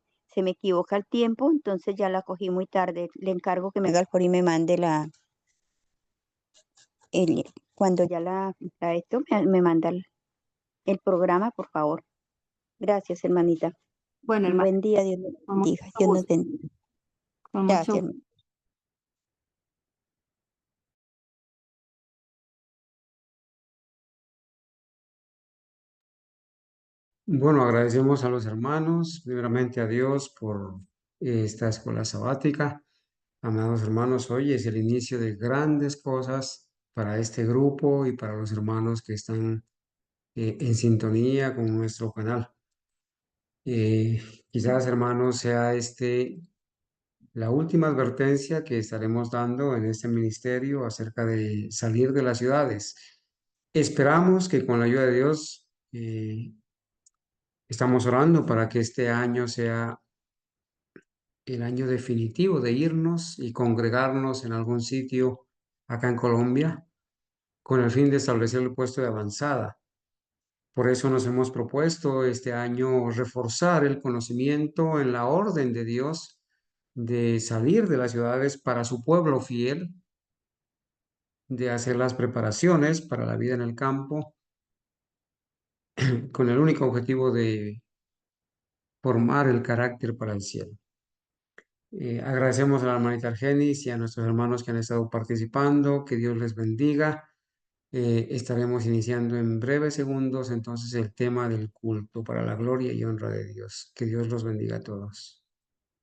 equivoca el tiempo, entonces ya la cogí muy tarde. Le encargo que me haga el favor y me mande cuando ya esto, me manda el programa, por favor. Gracias, hermanita. Bueno, Un hermana, buen día, Dios nos con mucho bendiga. Dios nos gusto. bendiga. Con mucho Gracias, gusto. hermana. Bueno, agradecemos a los hermanos, primeramente a Dios por esta escuela sabática. Amados hermanos, hoy es el inicio de grandes cosas para este grupo y para los hermanos que están en sintonía con nuestro canal. Eh, Quizás, hermanos, sea la última advertencia que estaremos dando en este ministerio acerca de salir de las ciudades. Esperamos que con la ayuda de Dios estamos orando para que este año sea el año definitivo de irnos y congregarnos en algún sitio acá en Colombia con el fin de establecer el puesto de avanzada. Por eso nos hemos propuesto este año reforzar el conocimiento en la orden de Dios de salir de las ciudades para su pueblo fiel, de hacer las preparaciones para la vida en el campo, con el único objetivo de formar el carácter para el cielo. Agradecemos a la hermanita Argenis y a nuestros hermanos que han estado participando. Que Dios les bendiga. Estaremos iniciando en breves segundos entonces el tema del culto para la gloria y honra de Dios. Que Dios los bendiga a todos.